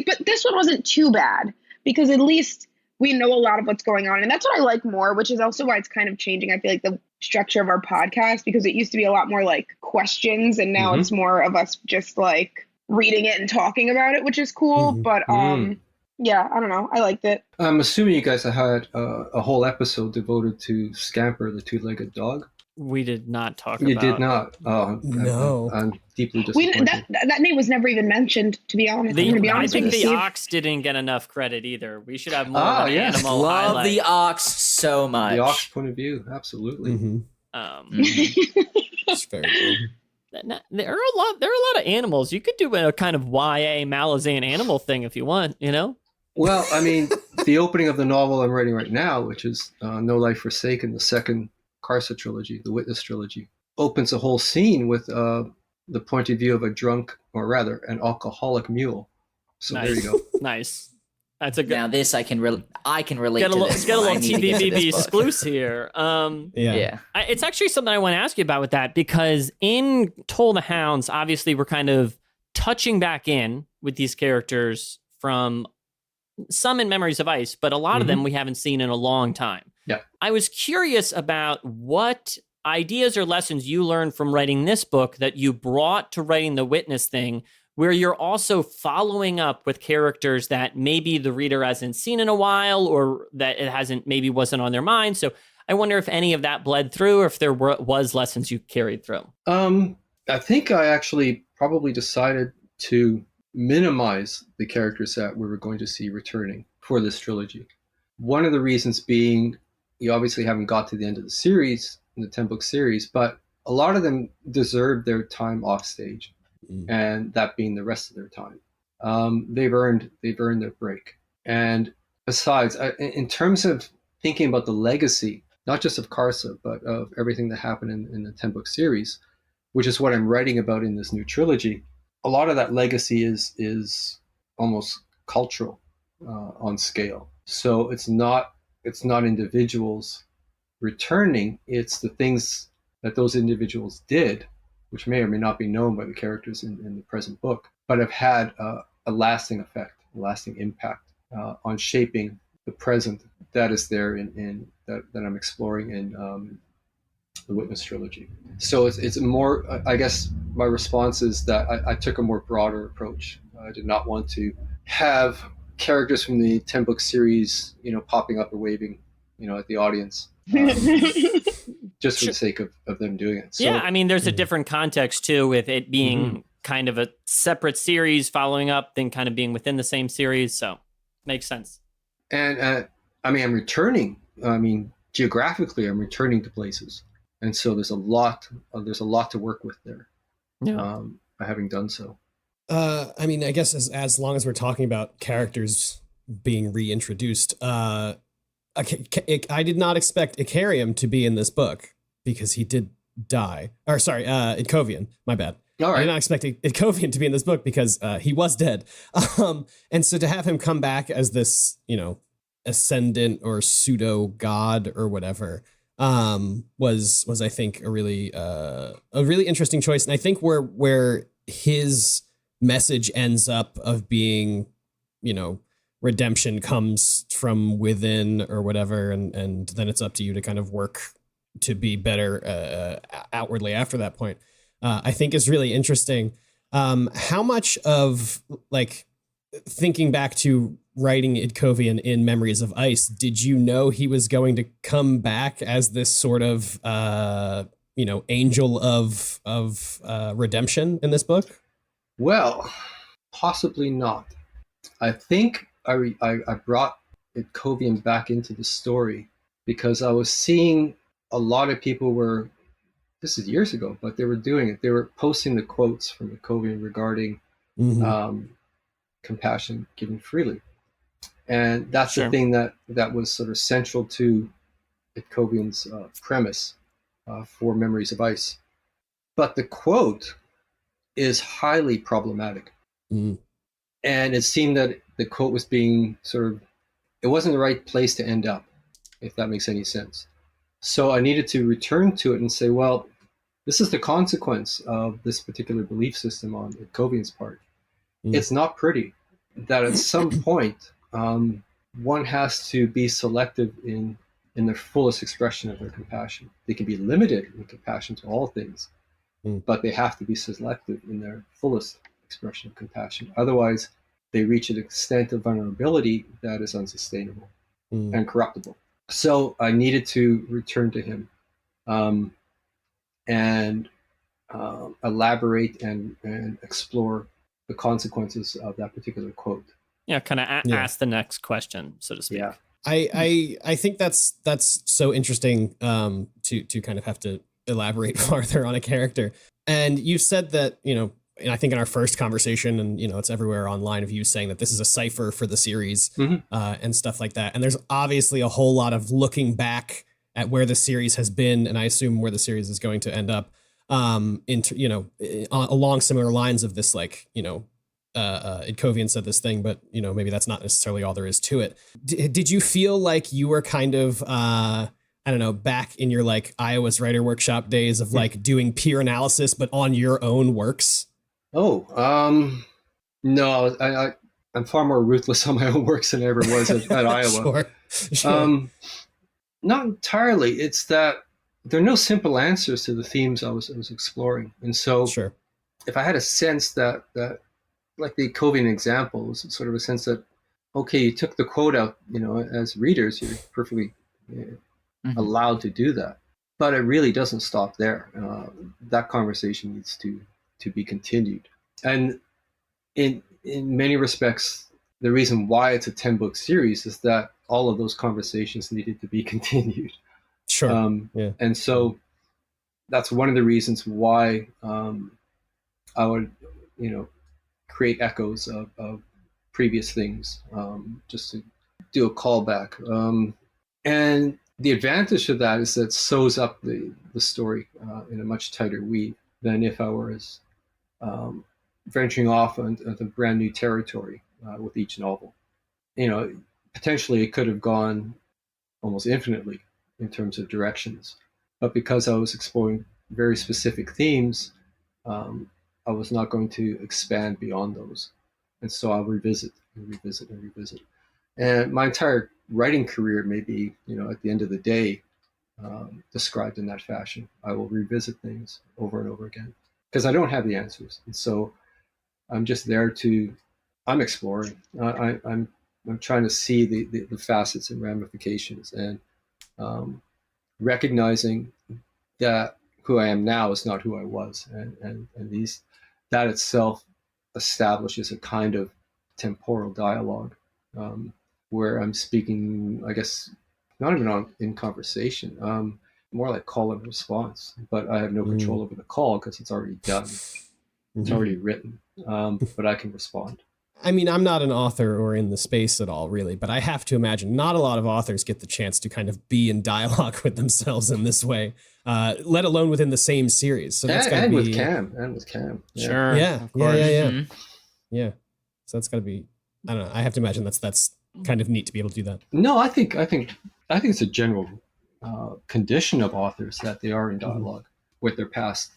But this one wasn't too bad because at least we know a lot of what's going on. And that's what I like more, which is also why it's kind of changing. I feel like the structure of our podcast, because it used to be a lot more like questions and now it's more of us just like reading it and talking about it, which is cool. But yeah, I don't know. I liked it. I'm assuming you guys have had a whole episode devoted to Scamper, the two-legged dog. We did not talk You about. did not. Oh, No. I'm deeply disappointed. That name was never even mentioned, to be honest. I'm gonna be I honest think with the you, Steve. ox didn't get enough credit either. We should have more Ah, of an yes. animal Love highlight. the ox so much. The Ox point of view, absolutely. It's very good. There are a lot of animals. You could do a kind of YA Malazan animal thing if you want, you know? Well, I mean, the opening of the novel I'm writing right now, which is No Life Forsaken, the second Karsa trilogy, the Witness trilogy, opens a whole scene with the point of view of a drunk, or rather, an alcoholic mule. So Nice. there you go. Nice. That's a good. Now this I can relate Get to a little, this. get a one. I little need to get to TVBB this book. exclusive here. Yeah. It's actually something I want to ask you about with that, because in Toll the Hounds, obviously we're kind of touching back in with these characters from some in Memories of Ice, but a lot of them we haven't seen in a long time. Yeah. I was curious about what ideas or lessons you learned from writing this book that you brought to writing the Witness thing, where you're also following up with characters that maybe the reader hasn't seen in a while, or that it hasn't, maybe wasn't on their mind. So I wonder if any of that bled through, or if there was lessons you carried through. I think I actually probably decided to minimize the characters that we were going to see returning for this trilogy. One of the reasons being, you obviously haven't got to the end of the series, in the 10-book series, but a lot of them deserved their time off stage, and that being the rest of their time. They've earned their break. And besides, in terms of thinking about the legacy, not just of Karsa, but of everything that happened in the 10-book series, which is what I'm writing about in this new trilogy, a lot of that legacy is almost cultural on scale. So it's not individuals returning, it's the things that those individuals did, which may or may not be known by the characters in the present book, but have had a lasting effect, a lasting impact on shaping the present that is there in that I'm exploring in the Witness trilogy. So it's more, I guess my response is that I took a more broader approach. I did not want to have characters from the 10-book series, popping up and waving, at the audience. Just for the sake of them doing it. So, yeah, I mean, there's a different context too, with it being kind of a separate series following up than kind of being within the same series. So makes sense. And I mean, I'm returning. I mean, geographically, I'm returning to places, and so there's a lot to work with there. Yeah. By having done so. I mean, I guess as long as we're talking about characters being reintroduced, I did not expect Icarium to be in this book because he did die. Or sorry, Itkovian. My bad. All right. I did not expect Itkovian to be in this book because he was dead. And so to have him come back as this, ascendant or pseudo god or whatever, was I think a really interesting choice. And I think where his message ends up of being, redemption comes from within or whatever, and then it's up to you to kind of work to be better outwardly after that point, I think is really interesting. How much of, like, thinking back to writing Itkovian in Memories of Ice, did you know he was going to come back as this sort of angel of redemption in this book? Well, possibly not. I think I brought Itkovian back into the story because I was seeing a lot of people were, this is years ago, but they were doing it. They were posting the quotes from Itkovian regarding compassion given freely. And that's the thing that was sort of central to Itkovian's premise for Memories of Ice. But the quote is highly problematic. Mm. And it seemed that the quote was being it wasn't the right place to end up, if that makes any sense. So I needed to return to it and say, well, this is the consequence of this particular belief system on Kovian's part. It's not pretty. That at some point, one has to be selective in their fullest expression of their compassion. They can be limited in compassion to all things, but they have to be selective in their fullest expression of compassion. Otherwise, they reach an extent of vulnerability that is unsustainable and corruptible. So I needed to return to him and elaborate and explore the consequences of that particular quote. Yeah, kind of ask the next question, so to speak. Yeah. I think that's so interesting to kind of have to elaborate farther on a character. And you've said that, and I think in our first conversation, and it's everywhere online, of you saying that this is a cipher for the series and stuff like that. And there's obviously a whole lot of looking back at where the series has been, and I assume where the series is going to end up, along similar lines of this, Idkovian said this thing, but maybe that's not necessarily all there is to it. Did you feel like you were kind of back in your Iowa's Writer Workshop days of doing peer analysis, but on your own works? No, I'm far more ruthless on my own works than I ever was at Iowa. Sure. Not entirely. It's that there are no simple answers to the themes I was exploring, and so if I had a sense that like the Kovian example was sort of a sense that, okay, you took the quote out, as readers, you're perfectly allowed to do that, but it really doesn't stop there. That conversation needs to be continued, and in many respects, the reason why it's a 10-book series is that all of those conversations needed to be continued. Sure. And so that's one of the reasons why I would, create echoes of previous things, just to do a callback. And the advantage of that is that it sews up the story in a much tighter weave than if I were venturing off into brand new territory with each novel. Potentially it could have gone almost infinitely in terms of directions, but because I was exploring very specific themes, I was not going to expand beyond those. And so I'll revisit and revisit and revisit. And my entire writing career may be, at the end of the day, described in that fashion. I will revisit things over and over again because I don't have the answers. And so I'm just there I'm exploring. I'm trying to see the facets and ramifications, and recognizing that who I am now is not who I was. And that itself establishes a kind of temporal dialogue where I'm speaking, I guess, not even in conversation, more like call and response, but I have no control over the call because it's already done. It's already written, but I can respond. I mean, I'm not an author or in the space at all, really, but I have to imagine not a lot of authors get the chance to kind of be in dialogue with themselves in this way, let alone within the same series. So that's got to be with Cam. Yeah. Sure. Yeah. Of course. Yeah. Yeah. So that's got to be, I don't know. I have to imagine that's kind of neat to be able to do that. No, I think it's a general condition of authors that they are in dialogue with their past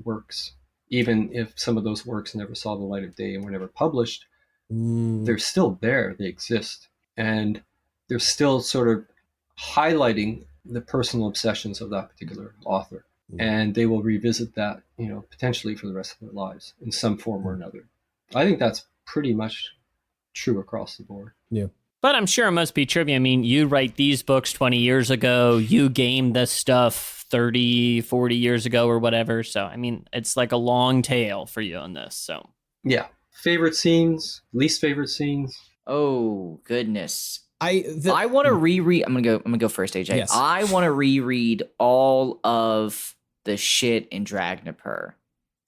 works. Even if some of those works never saw the light of day and were never published, they're still there. They exist. And they're still sort of highlighting the personal obsessions of that particular author. And they will revisit that, potentially for the rest of their lives in some form or another. I think that's pretty much true across the board. Yeah. But I'm sure it must be trivia. I mean, you write these books 20 years ago, you game this stuff 30, 40 years ago or whatever. So, I mean, it's like a long tail for you on this. So, yeah. Favorite scenes, least favorite scenes. Oh, goodness. I want to reread. I'm gonna go first, AJ. Yes. I want to reread all of the shit in Dragnapur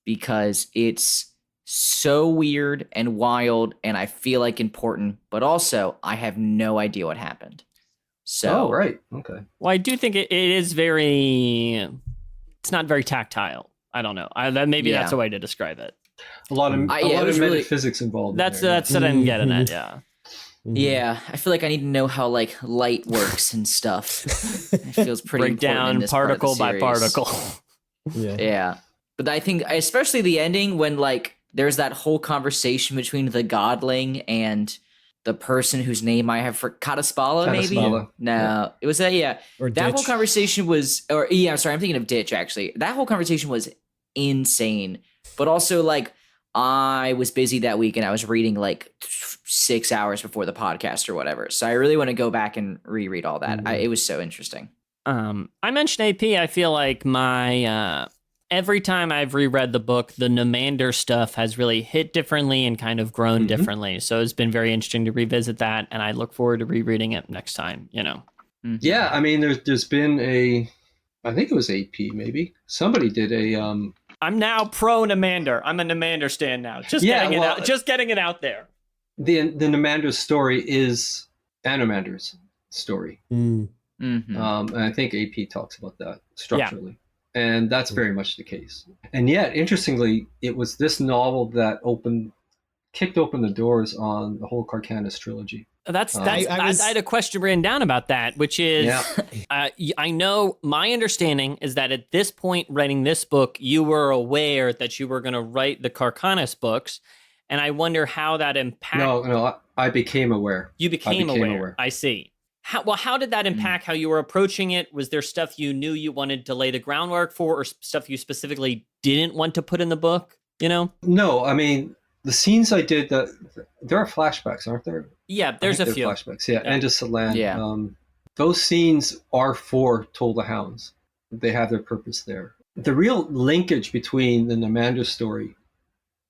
because it's so weird and wild, and I feel like important, but also I have no idea what happened. So, right, okay. Well, I do think it is very. It's not very tactile. I don't know. Maybe that's a way to describe it. A lot of metaphysics involved. That's in there, that's what I'm getting at. Yeah. Yeah, I feel like I need to know how like light works and stuff. It feels pretty Break important down in this part of the particle by series. particle. Yeah. But I think especially the ending when like there's that whole conversation between the godling and the person whose name I have for Kataspala, maybe? Kataspala. No. It was that Or that whole Ditch. conversation was I'm sorry, I'm thinking of Ditch actually. That whole conversation was insane. But also like I was busy that week and I was reading like 6 hours before the podcast or whatever. So I really want to go back and reread all that. It was so interesting. I mentioned AP. I feel like my every time I've reread the book, the Namander stuff has really hit differently and kind of grown differently. So it's been very interesting to revisit that, and I look forward to rereading it next time. You know. Yeah, I mean, there's been I think it was AP maybe. Somebody did a. I'm now pro Namander. I'm a Namander stan now. Just getting it out there. The Namander's story is Anomander's story. Mm. Mm-hmm. And I think AP talks about that structurally. Yeah. And that's very much the case. And yet, interestingly, it was this novel that kicked open the doors on the whole Carcanis trilogy. I had a question written down about that, which is, I know my understanding is that at this point writing this book, you were aware that you were going to write the Carcanis books, and I wonder how that impacted. No, I became aware. You became aware. I see. How did that impact how you were approaching it? Was there stuff you knew you wanted to lay the groundwork for, or stuff you specifically didn't want to put in the book? You know? No, I mean, the scenes I did, there are flashbacks, aren't there? Yeah, there's a few flashbacks. Yeah, and just Salan. Yeah. Those scenes are for Toll the Hounds. They have their purpose there. The real linkage between the Namander story,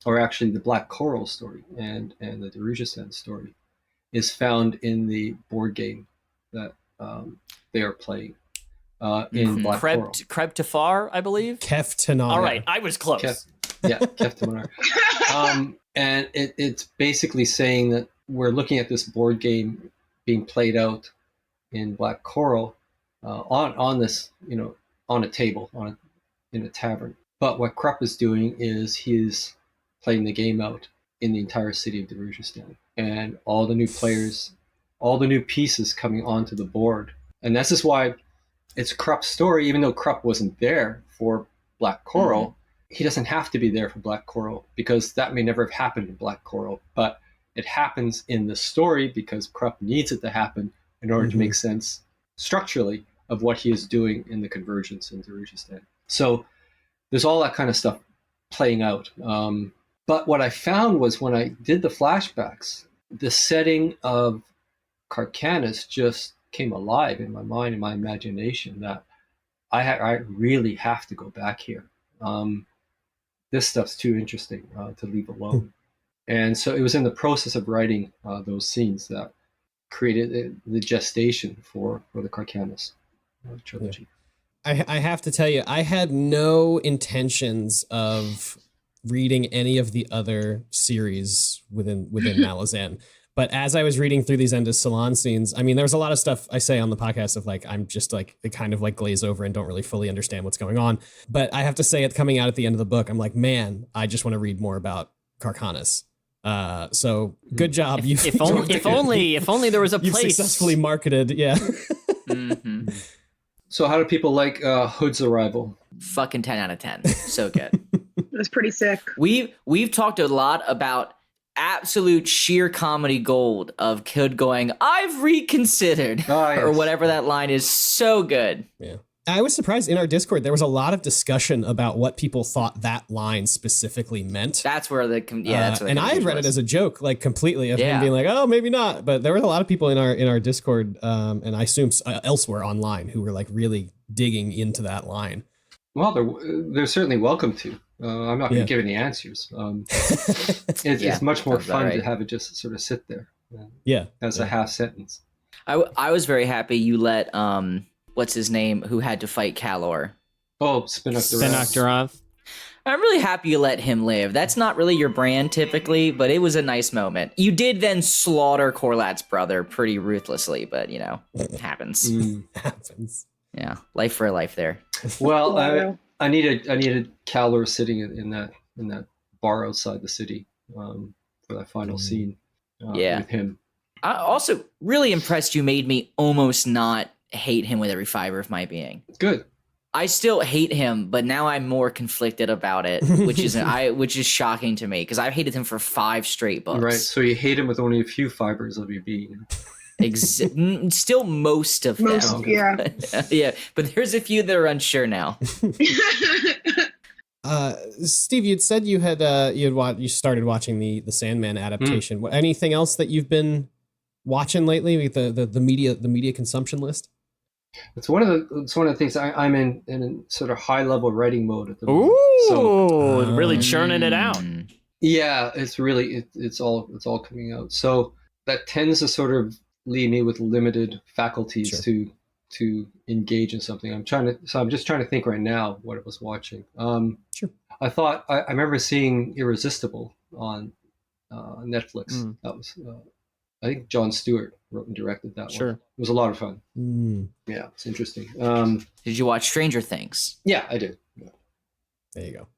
or actually the Black Coral story, and the Darujhistan story, is found in the board game that they are playing in Black Coral. Kreb Tafar, I believe. Kef Tanar. All right, I was close. Kef Tanar. And it's basically saying that we're looking at this board game being played out in Black Coral on this, on a table in a tavern. But what Krupp is doing is he's playing the game out in the entire city of Darujhistan, and all the new players, all the new pieces coming onto the board. And this is why it's Krupp's story, even though Krupp wasn't there for Black Coral. He doesn't have to be there for Black Coral because that may never have happened in Black Coral, but it happens in the story because Krupp needs it to happen in order to make sense structurally of what he is doing in the convergence in Darujhistan. So there's all that kind of stuff playing out. But what I found was when I did the flashbacks, the setting of Carcanis just came alive in my mind, in my imagination, that I really have to go back here. This stuff's too interesting to leave alone. And so it was in the process of writing those scenes that created the gestation for the Carcanis trilogy. I have to tell you, I had no intentions of reading any of the other series within Malazan. But as I was reading through these End of Salon scenes, I mean, there was a lot of stuff I say on the podcast of like, I'm just like, I kind of like glaze over and don't really fully understand what's going on. But I have to say, coming out at the end of the book, I'm like, man, I just want to read more about Carcanis. So good job. If only there was a place. You've successfully marketed. Yeah. So how do people like Hood's arrival? Fucking 10 out of 10. So good. It was pretty sick. We've talked a lot about absolute sheer comedy gold of Kid going, I've reconsidered, or whatever that line is. So good. Yeah. I was surprised in our Discord, there was a lot of discussion about what people thought that line specifically meant. That's where that's where and I had read it as a joke, like completely of him being like, oh, maybe not. But there were a lot of people in our Discord, and I assume elsewhere online, who were like really digging into that line. Well, they're certainly welcome to. I'm not going to give any answers. It's much more fun to have it just sort of sit there. As a half sentence. I was very happy you let what's his name who had to fight Kalor. Oh, Spinoctorov. I'm really happy you let him live. That's not really your brand typically, but it was a nice moment. You did then slaughter Korlat's brother pretty ruthlessly, but it happens. Happens. Yeah, life for a life there. Well, I needed Kalor sitting in that bar outside the city for that final scene with him. I also really impressed you made me almost not hate him with every fiber of my being. Good. I still hate him, but now I'm more conflicted about it, which is shocking to me because I've hated him for 5 straight books. Right. So you hate him with only a few fibers of your being. Still most of them. Yeah. Yeah, but there's a few that are unsure now. Steve, you'd said you started watching the Sandman adaptation. Anything else that you've been watching lately? With the media consumption list. It's one of the things I'm in a sort of high level writing mode at the moment. Ooh, so, really churning it out. Yeah, it's really it's all coming out. So that tends to sort of leave me with limited faculties to engage in something. I'm just trying to think right now what I was watching. Sure. I remember seeing Irresistible on Netflix. That was I think Jon Stewart wrote and directed that one. It was a lot of fun. Yeah, it's interesting. Did you watch Stranger Things? Yeah, I did. Yeah. There you go.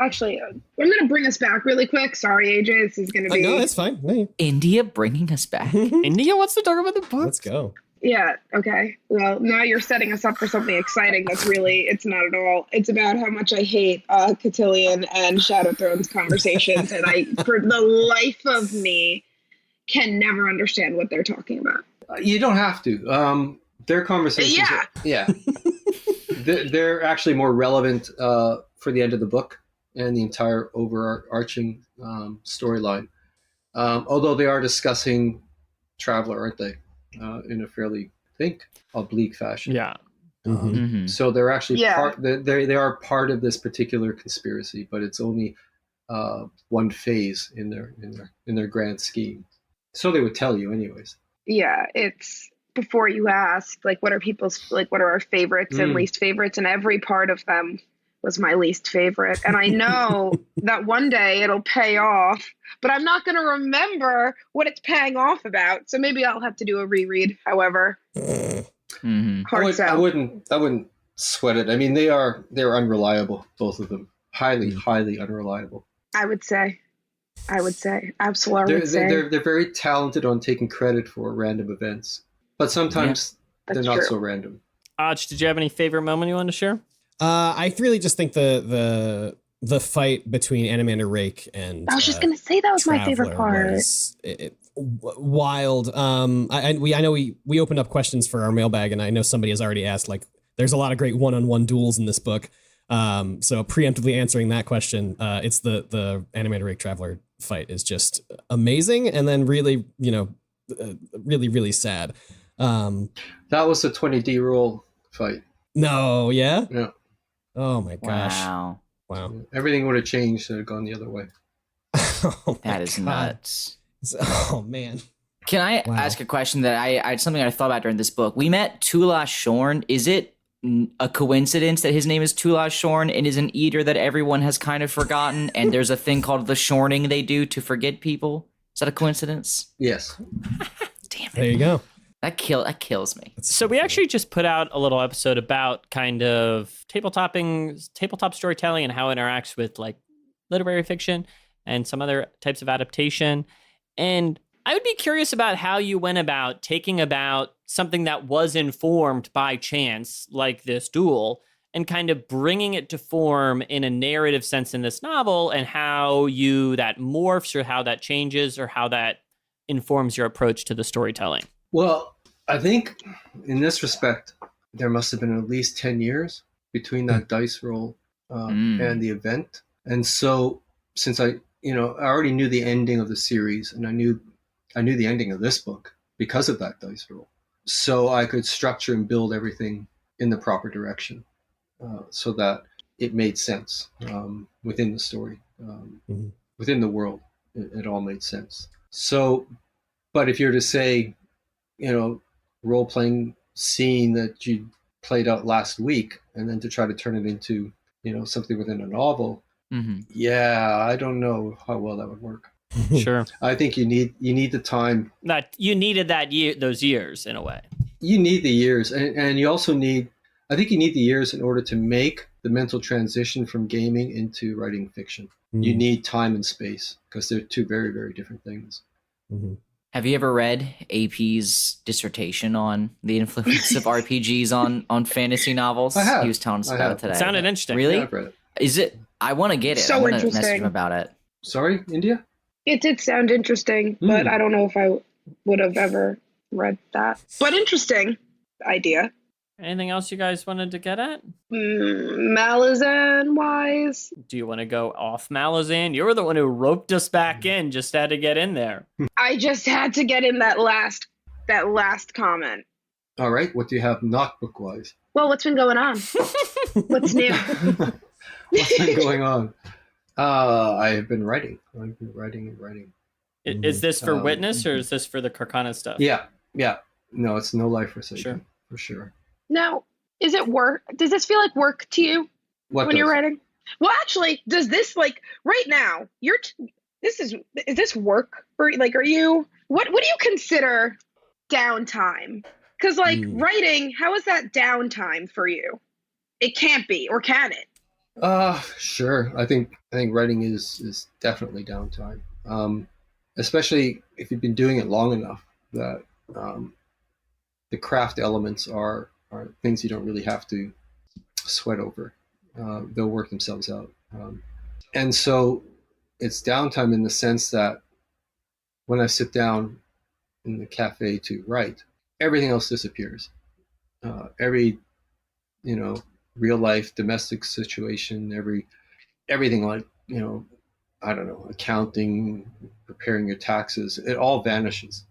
Actually, I'm going to bring us back really quick. Sorry, AJ. This is going to be... No, that's fine. No, India bringing us back. India wants to talk about the book. Let's go. Yeah, okay. Well, now you're setting us up for something exciting that's really, it's not at all. It's about how much I hate Cotillion and Shadow Thrones conversations, and I, for the life of me, can never understand what they're talking about. You don't have to. Their conversations... they're actually more relevant for the end of the book and the entire overarching storyline. Although they are discussing Traveler, aren't they? In a fairly, I think, oblique fashion. Yeah. So they're actually they are part of this particular conspiracy, but it's only one phase in their grand scheme. So they would tell you, anyways. Yeah, it's before you ask, like, what are our favorites and least favorites, and every part of them was my least favorite. And I know that one day it'll pay off, but I'm not going to remember what it's paying off about. So maybe I'll have to do a reread. However, I wouldn't sweat it. I mean, they're unreliable, both of them. Highly unreliable. I would say, absolutely. They're very talented on taking credit for random events, but sometimes they're not so random. Aj, did you have any favorite moment you wanted to share? I really just think the fight between Animander Rake and I was just gonna say that was my favorite part. Wild. I know we opened up questions for our mailbag, and I know somebody has already asked. Like, there's a lot of great one-on-one duels in this book. So preemptively answering that question, it's the Animander Rake Traveler fight is just amazing, and then really, really sad. That was the 20D rule fight. No, yeah. Oh my gosh! Wow. Everything would have changed. It had gone the other way. That is nuts. Oh man. Can I ask a question that I something I thought about during this book? We met Tula Shorn. Is it a coincidence that his name is Tula Shorn and is an eater that everyone has kind of forgotten? And there's a thing called the shorning they do to forget people. Is that a coincidence? Yes. Damn it. There you go. That kills me. So we actually just put out a little episode about kind of tabletop storytelling and how it interacts with like literary fiction and some other types of adaptation. And I would be curious about how you went about taking about something that was informed by chance, like this duel, and kind of bringing it to form in a narrative sense in this novel, and how that morphs or how that changes or how that informs your approach to the storytelling. Well, I think in this respect, there must have been at least 10 years between that dice roll and the event. And so since I already knew the ending of the series, and I knew the ending of this book because of that dice roll. So I could structure and build everything in the proper direction so that it made sense within the story, within the world. It all made sense. So, but if you're to say, role-playing scene that you played out last week, and then to try to turn it into, something within a novel, I don't know how well that would work. Sure. I think you need the time. You needed those years in a way. You need the years, and you also need I think you need the years in order to make the mental transition from gaming into writing fiction. You need time and space because they're two very, very different things. Mm-hmm. Have you ever read AP's dissertation on the influence of RPGs on fantasy novels? I have. He was telling us about it today. It sounded interesting. Really? Yeah, I've read it. Is it? I want to get it. So I want to interesting. message him about it. Sorry, India? It did sound interesting, but I don't know if I would have ever read that. But interesting idea. Anything else you guys wanted to get at? Malazan wise. Do you want to go off Malazan? You were the one who roped us back in. Just had to get in there. I just had to get in that last comment. All right. What do you have not book-wise? Well, what's been going on? What's new? What's been going on? I have been writing. I've been writing and writing. Is this for Witness or is this for the Carcana stuff? Yeah. No, it's no life for Satan, for sure. Now, is it work? Does this feel like work to you when you're writing? Well, actually, does this right now? Is this work for are you? What do you consider downtime? Because writing, how is that downtime for you? It can't be, or can it? Sure. I think writing is definitely downtime. Especially if you've been doing it long enough that the craft elements are things you don't really have to sweat over. They'll work themselves out. And so it's downtime in the sense that when I sit down in the cafe to write, everything else disappears. Every, real life domestic situation, everything I don't know, accounting, preparing your taxes, it all vanishes.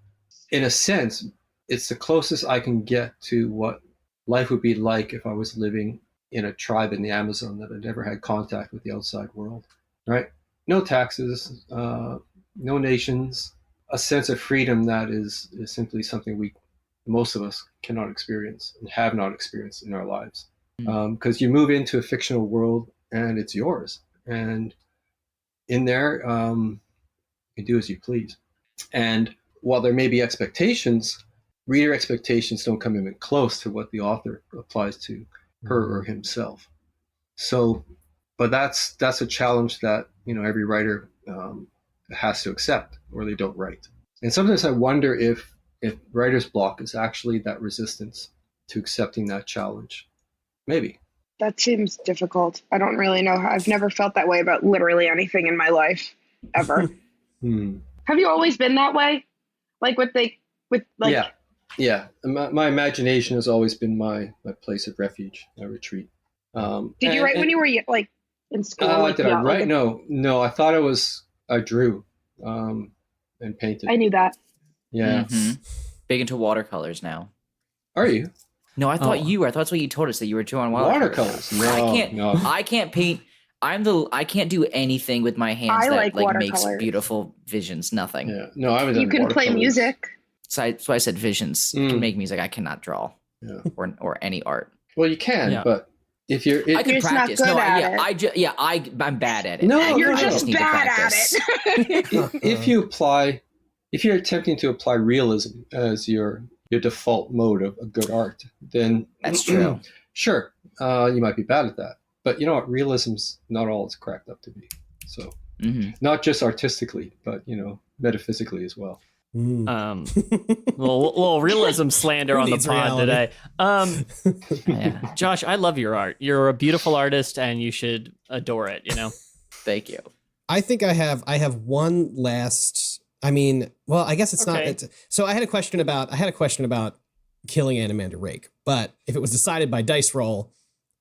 In a sense, it's the closest I can get to what life would be like if I was living in a tribe in the Amazon that had never had contact with the outside world, right? No taxes, no nations, a sense of freedom that is simply something most of us cannot experience and have not experienced in our lives. Because you move into a fictional world and it's yours. And in there, you can do as you please. And while there may be expectations, reader expectations don't come even close to what the author applies to her or himself. So, but that's a challenge that, every writer has to accept or they don't write. And sometimes I wonder if writer's block is actually that resistance to accepting that challenge. Maybe. That seems difficult. I don't really know how. I've never felt that way about literally anything in my life, ever. Have you always been that way? Yeah. My imagination has always been my place of refuge, my retreat. Did you write when you were in school? Did I write? No. I thought I drew and painted. I knew that. Yeah. Mm-hmm. Big into watercolors now. Are you? No, I thought you were. I thought that's what you told us, that you were drawing watercolors. No, I can't paint. I can't do anything with my hands that makes beautiful visions. Nothing. Yeah. No, I was. You can play music. So that's why I said visions. Can make music. I cannot draw. Yeah. Or any art. Well, you can, but if you're, I can practice. I'm bad at it. No, you're I just bad at it. If you're attempting to apply realism as your default mode of a good art, then that's true. Sure, you might be bad at that, but you know what? Realism's not all it's cracked up to be. So, not just artistically, but metaphysically as well. Little realism slander on the pod today. Yeah. Josh, I love your art. You're a beautiful artist, and you should adore it. Thank you. I think I have one last. I mean, well, I guess it's Okay. not. So I had a question about killing Animander Rake, but if it was decided by dice roll,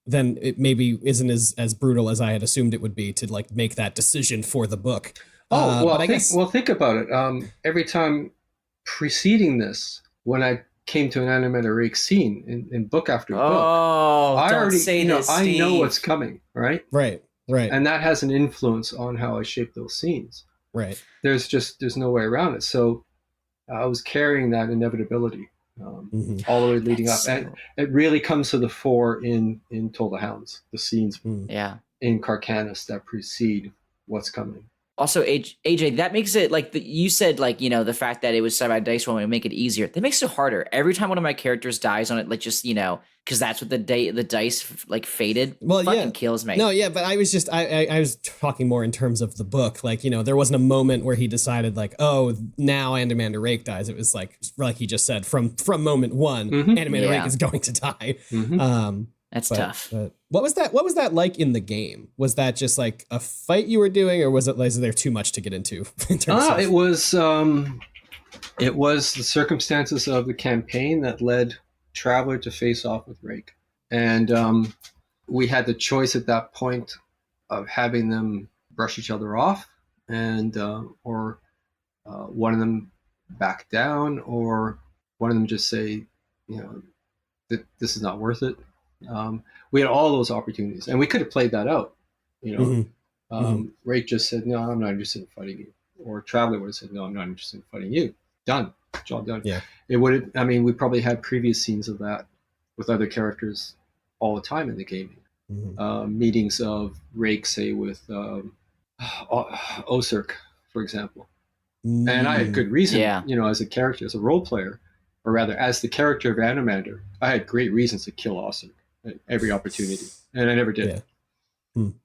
then it maybe isn't as brutal as I had assumed it would be to make that decision for the book. Think about it. Every time preceding this, when I came to an Animator Rake scene in book after book, I already I know what's coming, right? Right. And that has an influence on how I shape those scenes. Right. There's no way around it. So I was carrying that inevitability all the way leading up, and it really comes to the fore in Toll the Hounds, the scenes in Carcanis that precede what's coming. Also, AJ, that makes it like you said, like, you know, the fact that it was side by dice roll would make it easier. That makes it harder. Every time one of my characters dies on it, like, just, you know, because that's what the dice like faded. Well, fucking kills me. No, yeah, but I was just I was talking more in terms of the book. Like, you know, there wasn't a moment where he decided like, oh, now Animander Rake dies. It was like he just said, from moment one, Animander Rake is going to die. That's tough. But what was that like in the game? Was that just like a fight you were doing, or was there too much to get into? In terms of... It was the circumstances of the campaign that led Traveler to face off with Rake, and we had the choice at that point of having them brush each other off, and or one of them back down, or one of them just say, you know, that this is not worth it. We had all those opportunities, and we could have played that out. You know, Rake just said, "No, I'm not interested in fighting you," or Traveler would have said, "No, I'm not interested in fighting you." Done, job done. Yeah, it would have. I mean, we probably had previous scenes of that with other characters all the time in the gaming. Meetings of Rake, say with Osirk, for example, and I had good reason. Yeah. You know, as a character, as a role player, or rather, as the character of Animander, I had great reasons to kill Osirk at every opportunity, and I never did.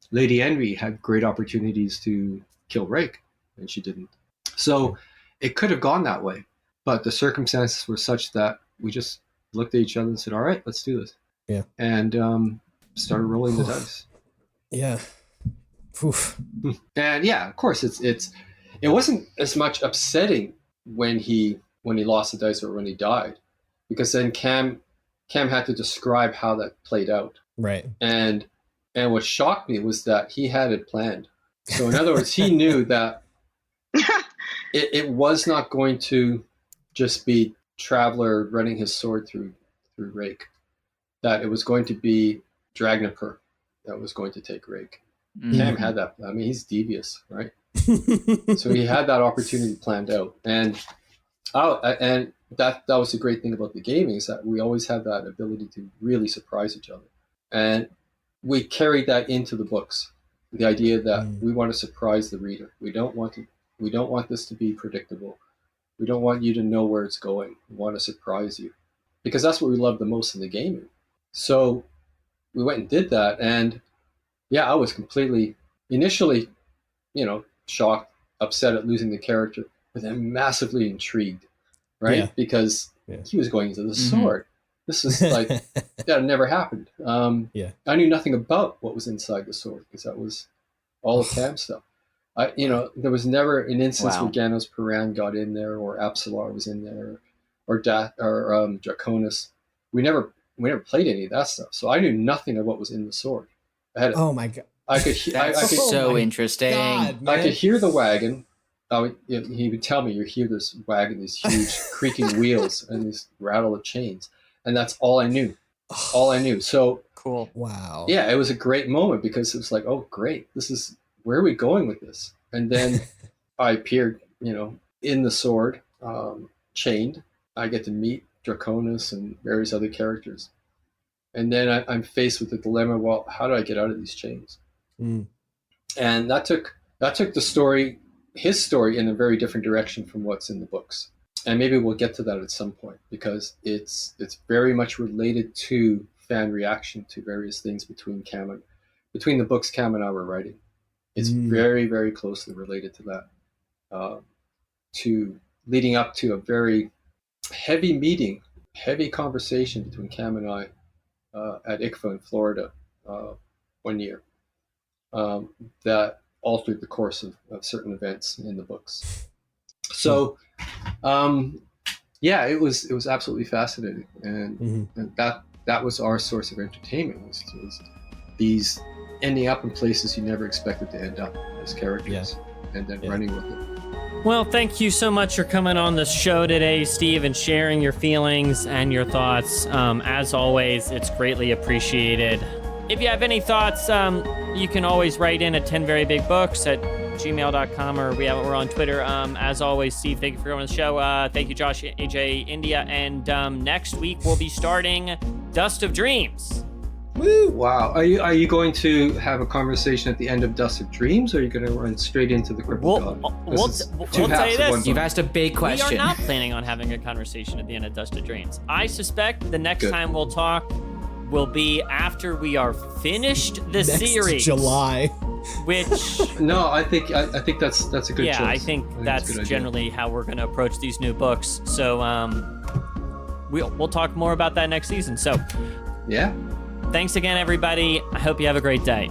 Lady Envy had great opportunities to kill Rake, and she didn't. So it could have gone that way, but the circumstances were such that we just looked at each other and said, "All right, let's do this." Yeah, and started rolling the dice. Yeah. Oof. And yeah, of course, it wasn't as much upsetting when he lost the dice or when he died, because then Cam had to describe how that played out. Right. And what shocked me was that he had it planned. So in other words, he knew that it was not going to just be Traveler running his sword through Rake, that it was going to be Dragnapur that was going to take Rake. Cam had that. I mean, he's devious, right? So he had that opportunity planned out, and that was the great thing about the gaming, is that we always had that ability to really surprise each other, and we carried that into the books. The idea that we want to surprise the reader. We don't want this to be predictable. We don't want you to know where it's going. We want to surprise you, because that's what we love the most in the gaming. So we went and did that, and yeah, I was completely initially, you know, shocked, upset at losing the character, but then massively intrigued, right? Yeah. Because he was going into the sword. This is like, that never happened. I knew nothing about what was inside the sword, because that was all of Cam stuff. There was never an instance where Ganos Paran got in there, or Absalar was in there, or Draconis. We never played any of that stuff, so I knew nothing of what was in the sword. Oh my god! That's so interesting. God, I could hear the wagon. He would tell me, "You hear this wagon, these huge creaking wheels, and this rattle of chains," and that's all I knew. All I knew. So cool. Wow. Yeah, it was a great moment, because it was like, "Oh, great! Where are we going with this?" And then I appeared, you know, in the sword, chained. I get to meet Draconis and various other characters. And then I'm faced with the dilemma, well, how do I get out of these chains? And that took the story, his story, in a very different direction from what's in the books. And maybe we'll get to that at some point, because it's very much related to fan reaction to various things between the books Cam and I were writing. It's very, very closely related to that, to leading up to a very heavy conversation between Cam and I at ICFA in Florida one year, that altered the course of certain events in the books. So, it was absolutely fascinating, and that was our source of entertainment, was these ending up in places you never expected to end up as characters, and then running with it. Well, thank you so much for coming on the show today, Steve, and sharing your feelings and your thoughts. As always, it's greatly appreciated. If you have any thoughts, you can always write in at 10verybig.books at gmail.com, or we're on Twitter. As always, Steve, thank you for coming on the show. Thank you, Josh, AJ, India, and next week we'll be starting Dust of Dreams. Woo! Wow. Are you going to have a conversation at the end of Dust of Dreams, or are you going to run straight into the Crippled God? We'll tell you this. You've asked a big question. We are not planning on having a conversation at the end of Dust of Dreams. I suspect the next time we'll talk will be after we are finished the series. July. Which No, I think that's a good choice. I think that's generally how we're going to approach these new books. So we'll talk more about that next season. So yeah. thanks again, everybody. I hope you have a great day.